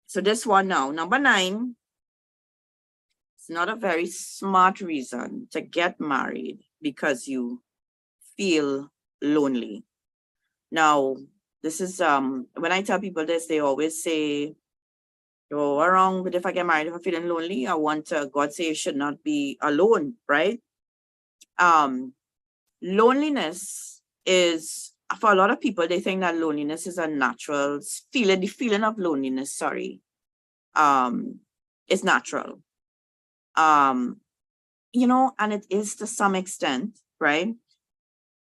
So this one now, number 9, it's not a very smart reason to get married because you feel lonely. Now, this is, when I tell people this, they always say, oh, what's wrong with if I get married, if I'm feeling lonely? I want God say you should not be alone, right? Loneliness is, for a lot of people, they think that loneliness is a natural feeling. The feeling of loneliness, is natural. You know, and it is to some extent, right?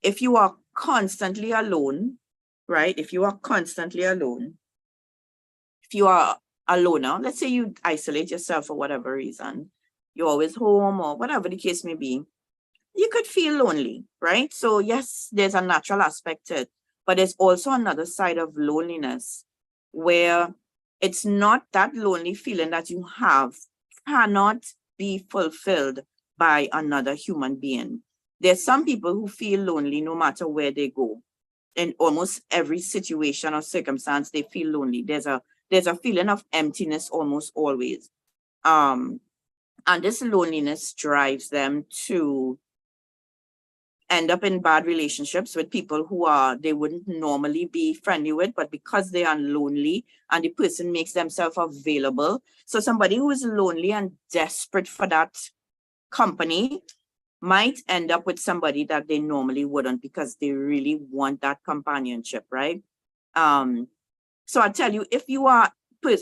If you are constantly alone, right? If you are constantly alone, if you are a loner, let's say you isolate yourself for whatever reason, you're always home or whatever the case may be, you could feel lonely, right? So yes, there's a natural aspect to it, but there's also another side of loneliness where it's not that lonely feeling that you have cannot be fulfilled by another human being. There's some people who feel lonely no matter where they go. In almost every situation or circumstance, they feel lonely. There's a feeling of emptiness almost always. And this loneliness drives them to end up in bad relationships with people who they wouldn't normally be friendly with, but because they are lonely and the person makes themselves available. So somebody who is lonely and desperate for that company might end up with somebody that they normally wouldn't because they really want that companionship, right? So I tell you, if you are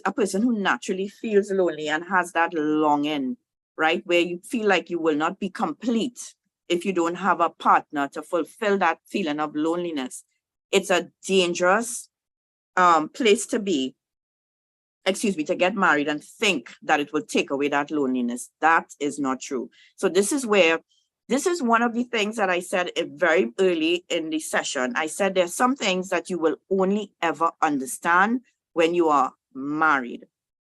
a person who naturally feels lonely and has that longing, right, where you feel like you will not be complete if you don't have a partner to fulfill that feeling of loneliness, it's a dangerous place to be, to get married and think that it will take away that loneliness. That is not true. So this is one of the things that I said very early in the session. I said there's some things that you will only ever understand when you are married,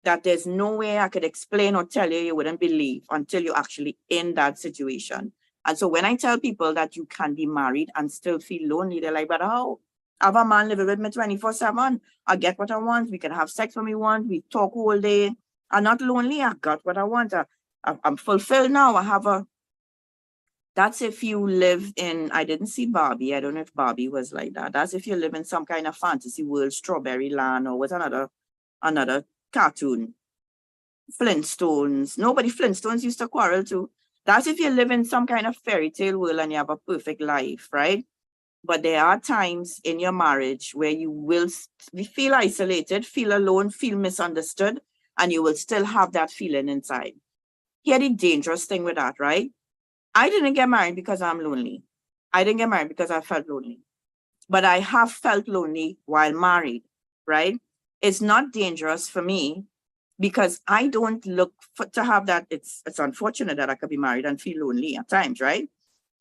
that there's no way I could explain or tell you wouldn't believe until you're actually in that situation. And so when I tell people that you can be married and still feel lonely, they're like, but how? I have a man living with me 24/7. I get what I want. We can have sex when we want. We talk all day. I'm not lonely. I got what I want. I'm fulfilled now. That's if you live in, I didn't see Barbie. I don't know if Barbie was like that. That's if you live in some kind of fantasy world, Strawberry Land, or what's another cartoon. Flintstones. Flintstones used to quarrel too. That's if you live in some kind of fairy tale world and you have a perfect life, right? But there are times in your marriage where you will feel isolated, feel alone, feel misunderstood, and you will still have that feeling inside. Here the dangerous thing with that, right? I didn't get married because I'm lonely. I didn't get married because I felt lonely. But I have felt lonely while married, right? It's not dangerous for me because I don't look for to have that. It's unfortunate that I could be married and feel lonely at times, right?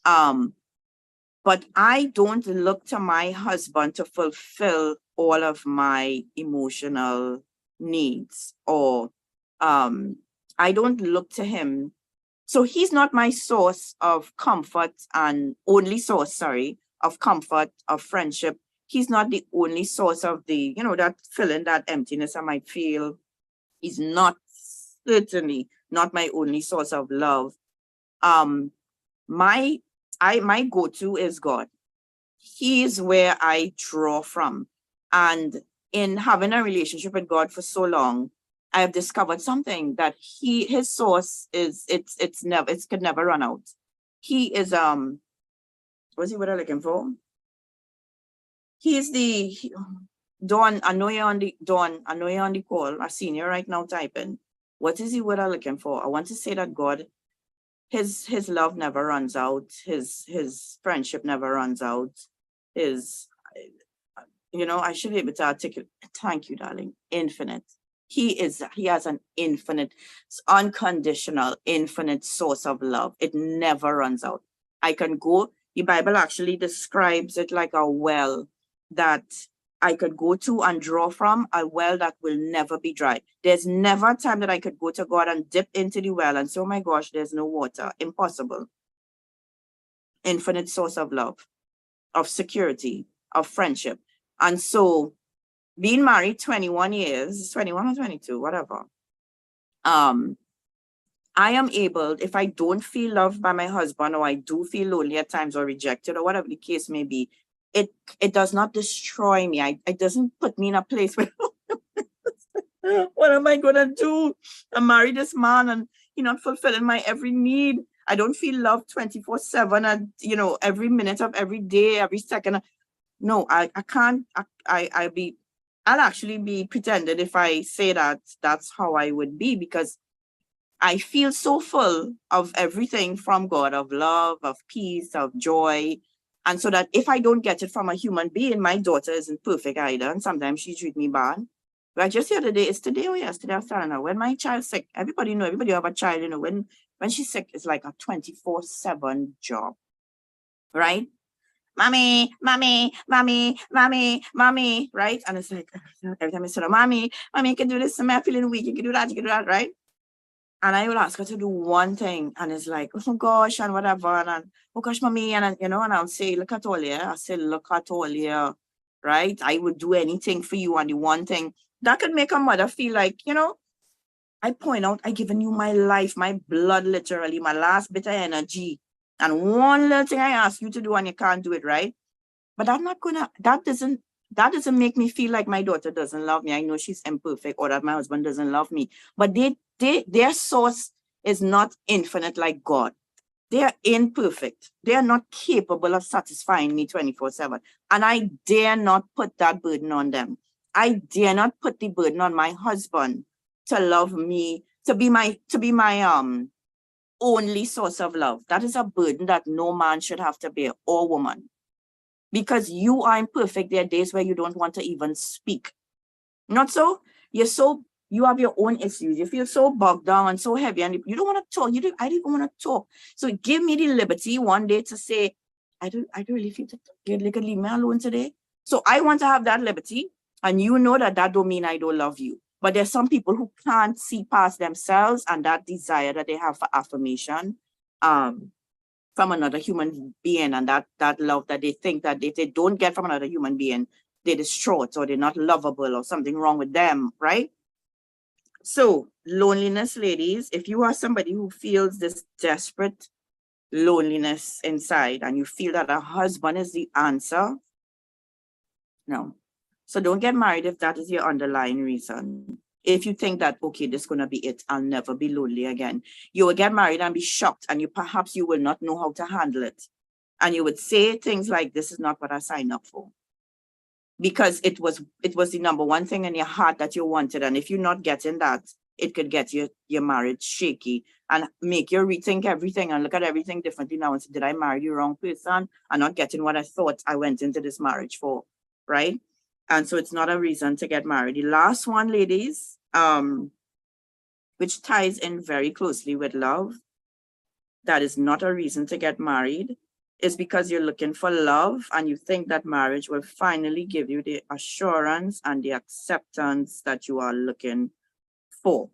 But I don't look to my husband to fulfill all of my emotional needs, or I don't look to him. So he's not my source of comfort and only source, sorry, of comfort, of friendship. He's not the only source of the, that feeling, that emptiness I might feel. He's not, certainly not my only source of love. My go-to is God. He is where I draw from. And in having a relationship with God for so long, I have discovered something, that his source is, it could never run out. He is what's the word I'm looking for? He's Dawn, I know you're on the call. I seen you right now typing. What is the word I'm looking for? I want to say that God, his love never runs out, his friendship never runs out, I should be able to articulate. Thank you, darling. Infinite. He has an infinite, unconditional, infinite source of love. It never runs out. I can go, the Bible actually describes it like a well that I could go to and draw from, a well that will never be dry. There's never a time that I could go to God and dip into the well and say, oh my gosh, there's no water. Impossible. Infinite source of love, of security, of friendship. And so, being married 21 years, 21 or 22, whatever, I am able, if I don't feel loved by my husband, or I do feel lonely at times, or rejected, or whatever the case may be, it does not destroy me. It doesn't put me in a place where, what am I going to do? I marry this man and he's not fulfilling my every need. I don't feel loved 24/7, and every minute of every day, every second. No, I can't. I'll actually be pretending if I say that that's how I would be, because I feel so full of everything from God, of love, of peace, of joy. And so that if I don't get it from a human being, my daughter isn't perfect either, and sometimes she treats me bad. But just the other day, it's today or yesterday, I was telling her, when my child's sick, everybody have a child, when she's sick, it's like a 24/7 job, right? Mommy, mommy, mommy, mommy, mommy, right? And it's like, every time I say, mommy, you can do this, I'm feeling weak, you can do that, right? And I will ask her to do one thing, and it's like, oh gosh, and whatever, and oh gosh, mommy, and and I'll say, look at all here. I say, look at all here, right? I would do anything for you, and the one thing that could make a mother feel like, I point out, I given you my life, my blood, literally, my last bit of energy. And one little thing I ask you to do and you can't do it, right? But that doesn't make me feel like my daughter doesn't love me. I know she's imperfect, or that my husband doesn't love me. But their source is not infinite like God. They are imperfect. They are not capable of satisfying me 24/7. And I dare not put that burden on them. I dare not put the burden on my husband to love me, to be my only source of love. That is a burden that no man should have to bear, or woman. Because you are imperfect. There are days where you don't want to even speak. Not so? You have your own issues. You feel so bogged down and so heavy, and you don't want to talk. I don't even want to talk. So give me the liberty one day to say, I don't really feel to talk. You can leave me alone today. So I want to have that liberty, and that don't mean I don't love you. But there's some people who can't see past themselves and that desire that they have for affirmation from another human being, and that love that they think that if they don't get from another human being, they're distraught, or they're not lovable, or something wrong with them, right? So loneliness, ladies, if you are somebody who feels this desperate loneliness inside, and you feel that a husband is the answer, no. So don't get married if that is your underlying reason. If you think that, okay, this is going to be it, I'll never be lonely again, you will get married and be shocked, and perhaps you will not know how to handle it. And you would say things like, this is not what I signed up for. Because it was the number one thing in your heart that you wanted. And if you're not getting that, it could get your marriage shaky and make you rethink everything and look at everything differently now and say, did I marry the wrong person? I'm not getting what I thought I went into this marriage for, right? And so it's not a reason to get married. The last one, ladies, which ties in very closely with love, that is not a reason to get married, is because you're looking for love and you think that marriage will finally give you the assurance and the acceptance that you are looking for,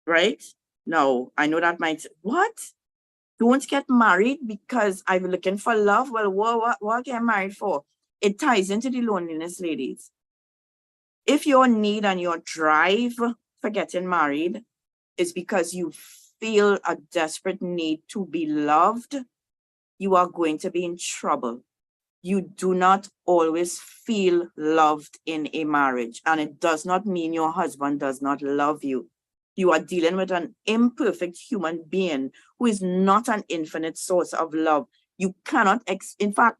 right? Now, I know that might, what? Don't get married because I'm looking for love? Well, what get married for? It ties into the loneliness, ladies. If your need and your drive for getting married is because you feel a desperate need to be loved, you are going to be in trouble. You do not always feel loved in a marriage, and it does not mean your husband does not love you. You are dealing with an imperfect human being who is not an infinite source of love. You cannot, in fact,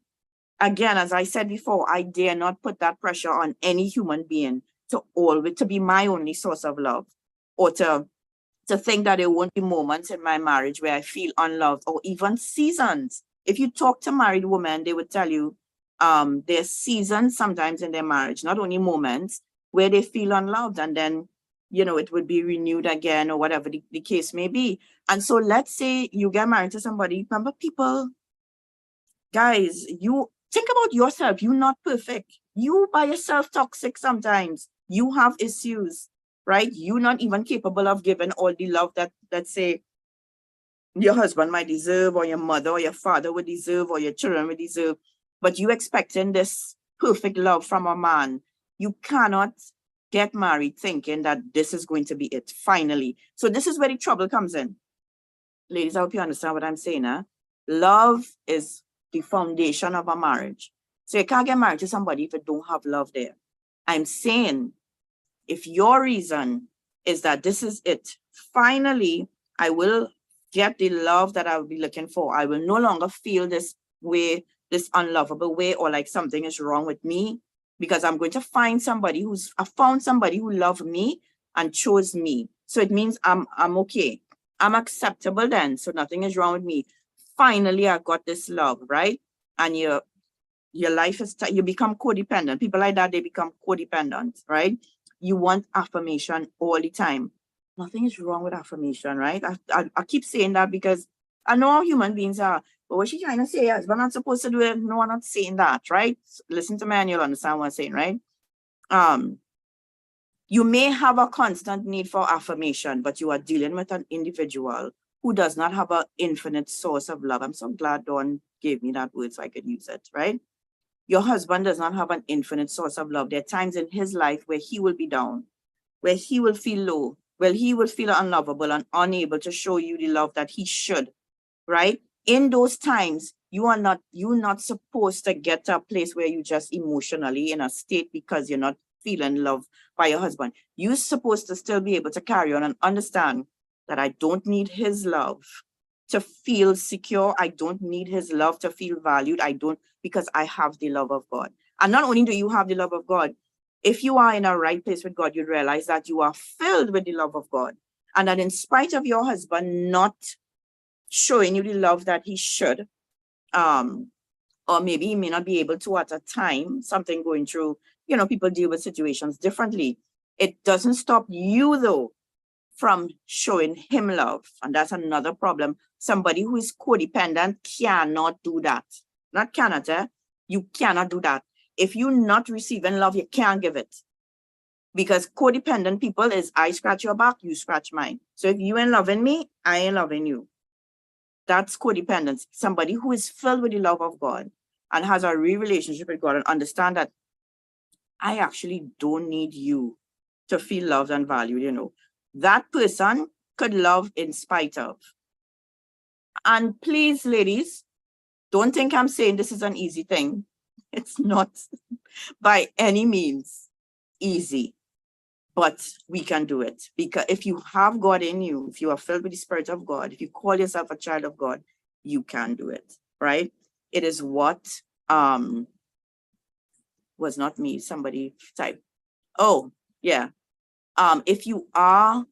again, as I said before, I dare not put that pressure on any human being to be my only source of love, or to think that there won't be moments in my marriage where I feel unloved, or even seasons. If you talk to married women, they would tell you there's seasons sometimes in their marriage, not only moments, where they feel unloved, and then, you know, it would be renewed again, or whatever the case may be. And so let's say you get married to somebody. Remember, people, guys, you think about yourself. You're not perfect. You by yourself toxic sometimes. You have issues, right? You're not even capable of giving all the love that, let's say, your husband might deserve, or your mother or your father would deserve, or your children would deserve. But you expecting this perfect love from a man. You cannot get married thinking that this is going to be it, finally. So this is where the trouble comes in. Ladies, I hope you understand what I'm saying. Huh? Love is the foundation of a marriage. So you can't get married to somebody if you don't have love there. I'm saying, if your reason is that this is it, finally, I will get the love that I will be looking for. I will no longer feel this way, this unlovable way, or like something is wrong with me, because I'm going to find somebody I found somebody who loved me and chose me. So it means I'm okay. I'm acceptable then. So nothing is wrong with me. Finally, I got this love, right? And your life is, you become codependent. People like that, they become codependent, right? You want affirmation all the time. Nothing is wrong with affirmation, right? I keep saying that because I know how human beings are. But what she trying to say is, we're not supposed to do it. No, I'm not saying that, right? Listen to me and you'll understand what I'm saying, right? You may have a constant need for affirmation, but you are dealing with an individual who does not have an infinite source of love. I'm so glad Dawn gave me that word so I could use it, right? Your husband does not have an infinite source of love. There are times in his life where he will be down, where he will feel low, where he will feel unlovable and unable to show you the love that he should, right? In those times, you're not supposed to get to a place where you just emotionally in a state because you're not feeling love by your husband. You're supposed to still be able to carry on and understand that I don't need his love to feel secure. I don't need his love to feel valued. I don't, because I have the love of God. And not only do you have the love of God, if you are in a right place with God, you realize that you are filled with the love of God. And that in spite of your husband not showing you the love that he should, or maybe he may not be able to at a time, something going through, you know, people deal with situations differently. It doesn't stop you, though, from showing him love. And that's another problem. Somebody who is codependent cannot do that. Not cannot, you cannot do that. If you're not receiving love, you can't give it. Because codependent people is, I scratch your back, you scratch mine. So if you ain't loving me, I ain't loving you. That's codependence. Somebody who is filled with the love of God and has a real relationship with God and understand that I actually don't need you to feel loved and valued, you know. That person could love in spite of. And please, ladies, don't think I'm saying this is an easy thing. It's not by any means easy, but we can do it. Because if you have God in you, if you are filled with the Spirit of God, if you call yourself a child of God, you can do it, right? It is what was not me, somebody typed. Oh, yeah. If you are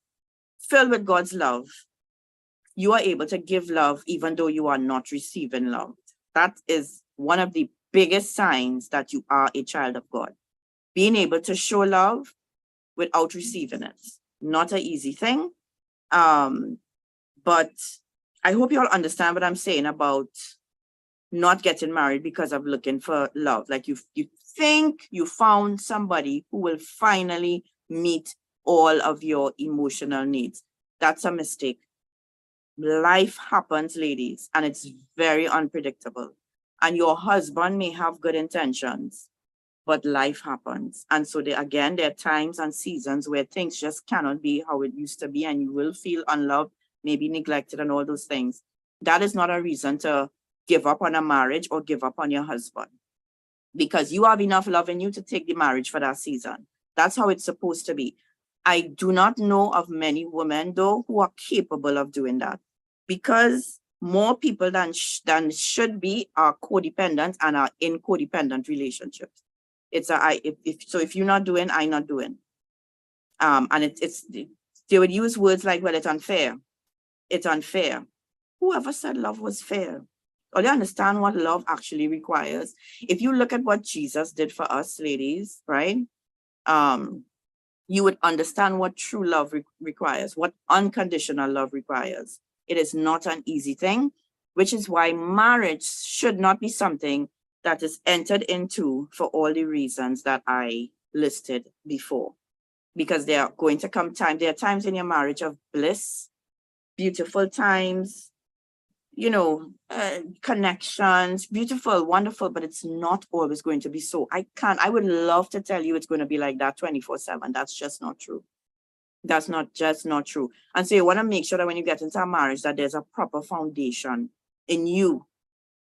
filled with God's love, you are able to give love even though you are not receiving love. That is one of the biggest signs that you are a child of God. Being able to show love without receiving it. Not an easy thing. But I hope you all understand what I'm saying about not getting married because of looking for love. Like you think you found somebody who will finally meet all of your emotional needs. That's a mistake. Life happens, ladies, and it's very unpredictable. And your husband may have good intentions, but life happens. And so there are times and seasons where things just cannot be how it used to be, and you will feel unloved, maybe neglected, and all those things. That is not a reason to give up on a marriage or give up on your husband, because you have enough love in you to take the marriage for that season. That's how it's supposed to be. I do not know of many women, though, who are capable of doing that, because more people than should be are codependent and are in codependent relationships. It's if you're not doing, I'm not doing. And they would use words like, well, it's unfair. It's unfair. Whoever said love was fair? Or they understand what love actually requires. If you look at what Jesus did for us, ladies, right? You would understand what true love requires, what unconditional love requires. It is not an easy thing, which is why marriage should not be something that is entered into for all the reasons that I listed before. Because there are going to come time, there are times in your marriage of bliss, beautiful times, connections, beautiful, wonderful, but it's not always going to be so. I would love to tell you it's going to be like that 24/7. That's just not true. That's just not true. And so you want to make sure that when you get into a marriage that there's a proper foundation in you,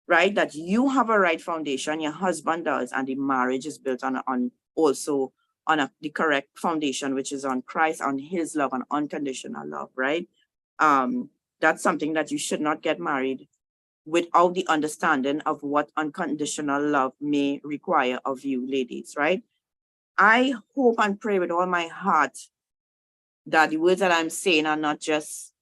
right? That you have a right foundation, your husband does, and the marriage is built on the correct foundation, which is on Christ, on his love, on unconditional love, right? That's something that you should not get married without the understanding of what unconditional love may require of you, ladies, right? I hope and pray with all my heart that the words that I'm saying are not just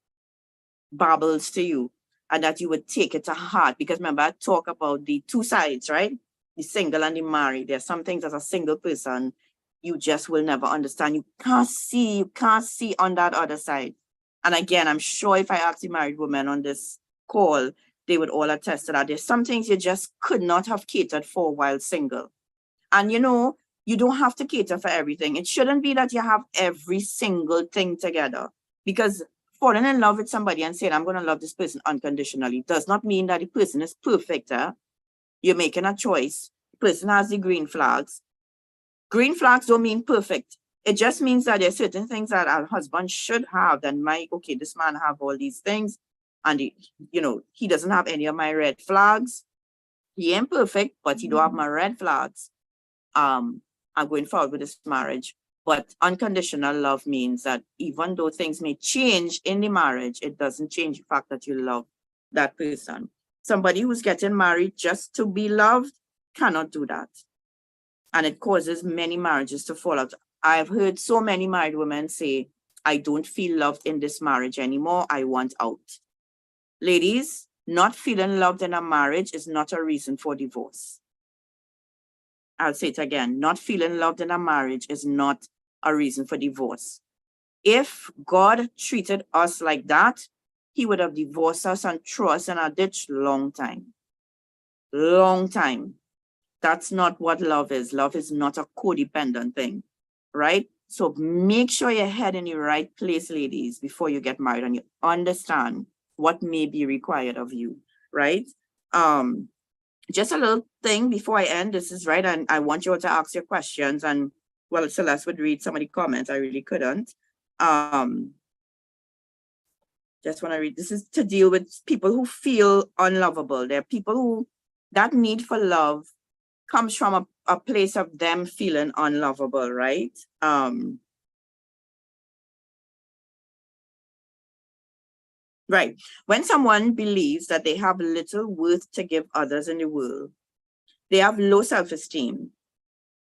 babbles to you, and that you would take it to heart. Because remember, I talk about the two sides, right? The single and the married. There's some things as a single person you just will never understand. You can't see on that other side. And again, I'm sure if I ask the married women on this call, they would all attest to that. There's some things you just could not have catered for while single. And you don't have to cater for everything. It shouldn't be that you have every single thing together, because falling in love with somebody and saying, I'm going to love this person unconditionally, does not mean that the person is perfect. You're making a choice. The person has the green flags. Green flags don't mean perfect. It just means that there's certain things that our husband should have that okay, this man have all these things, and he doesn't have any of my red flags. He ain't perfect, but he don't have my red flags. I'm going forward with this marriage. But unconditional love means that even though things may change in the marriage, it doesn't change the fact that you love that person. Somebody who's getting married just to be loved cannot do that. And it causes many marriages to fall out. I've heard so many married women say, I don't feel loved in this marriage anymore. I want out. Ladies, not feeling loved in a marriage is not a reason for divorce. I'll say it again. Not feeling loved in a marriage is not a reason for divorce. If God treated us like that, he would have divorced us and thrown us in a ditch long time. Long time. That's not what love is. Love is not a codependent thing, right? So make sure your head in the right place, ladies, before you get married, and you understand what may be required of you, right? Just a little thing before I end. This is right, and I want you all to ask your questions. And well, Celeste would read some of the comments. I really couldn't. Just want to read. This is to deal with people who feel unlovable. There are people who that need for love comes from a place of them feeling unlovable, right? Right. When someone believes that they have little worth to give others in the world, they have low self-esteem.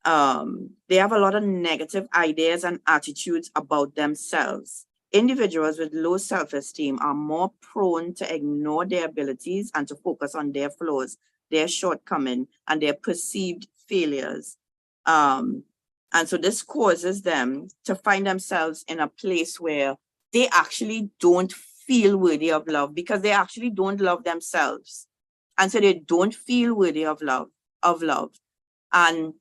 They have a lot of negative ideas and attitudes about themselves. Individuals with low self-esteem are more prone to ignore their abilities and to focus on their flaws, their shortcomings, and their perceived failures. And so this causes them to find themselves in a place where they actually don't feel worthy of love because they actually don't love themselves. And so they don't feel worthy of love. And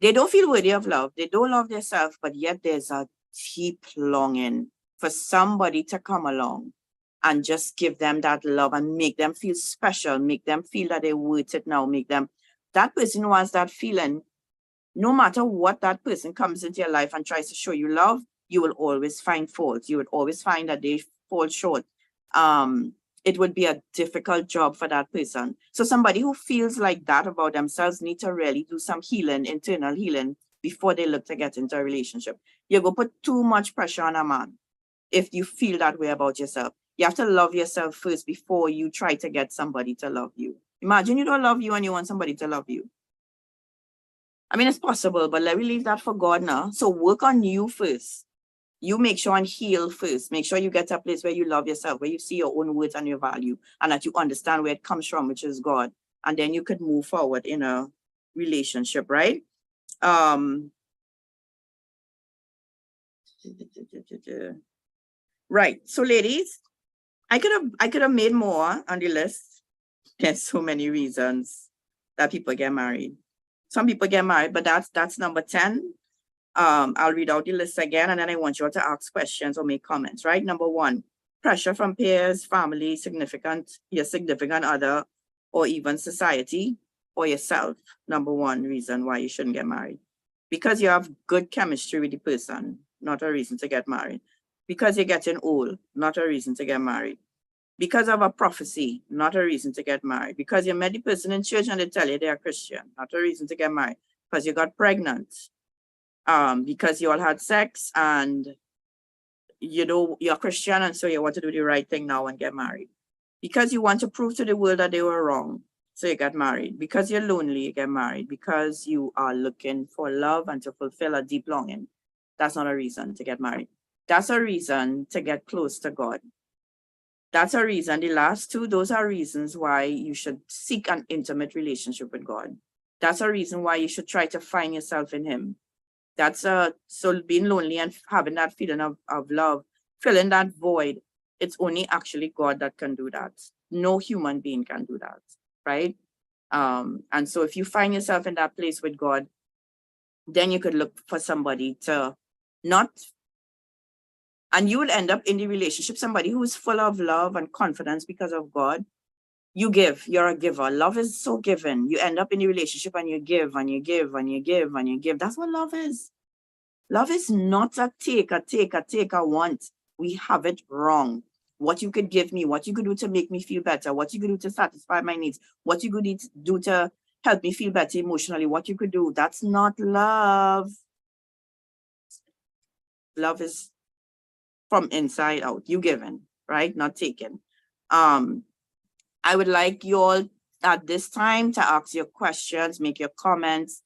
they don't feel worthy of love. They don't love themselves, but yet there's a deep longing for somebody to come along and just give them that love and make them feel special, make them feel that they're worth it now, make them, that person who has that feeling, no matter what that person comes into your life and tries to show you love, you will always find faults. You would always find that they fall short. It would be a difficult job for that person. So somebody who feels like that about themselves need to really do some healing, internal healing, before they look to get into a relationship. You're going to put too much pressure on a man if you feel that way about yourself. You have to love yourself first before you try to get somebody to love you. Imagine you don't love you and you want somebody to love you. I mean, it's possible, but let me leave that for God now. So work on you first. You make sure and heal first. Make sure you get to a place where you love yourself, where you see your own worth and your value, and that you understand where it comes from, which is God. And then you could move forward in a relationship, right? Right. So ladies, I could have made more on the list. There's so many reasons that people get married. Some people get married, but that's number 10. I'll read out the list again, and then I want you all to ask questions or make comments, right? Number 1, pressure from peers, family, your significant other, or even society or yourself. Number 1 reason why you shouldn't get married. Because you have good chemistry with the person, not a reason to get married. Because you're getting old, not a reason to get married. Because of a prophecy, not a reason to get married. Because you met the person in church and they tell you they're Christian, not a reason to get married. Because you got pregnant, because you all had sex and you know you're Christian and so you want to do the right thing now and get married. Because you want to prove to the world that they were wrong, so you get married. Because you're lonely, you get married. Because you are looking for love and to fulfill a deep longing, that's not a reason to get married. That's a reason to get close to God. That's a reason. The last 2, those are reasons why you should seek an intimate relationship with God. That's a reason why you should try to find yourself in Him. That's so being lonely and having that feeling of love, filling that void, it's only actually God that can do that. No human being can do that, right? And so if you find yourself in that place with God, then you could look for somebody to not, and you will end up in the relationship, somebody who is full of love and confidence because of God. You give, you're a giver. Love is so given. You end up in a relationship and you give and you give and you give and you give. That's what love is. Love is not a take, a want. We have it wrong. What you could give me, what you could do to make me feel better, what you could do to satisfy my needs, what you could do to help me feel better emotionally, what you could do, that's not love. Love is from inside out. You giving, right? Not taken. I would like you all at this time to ask your questions, make your comments.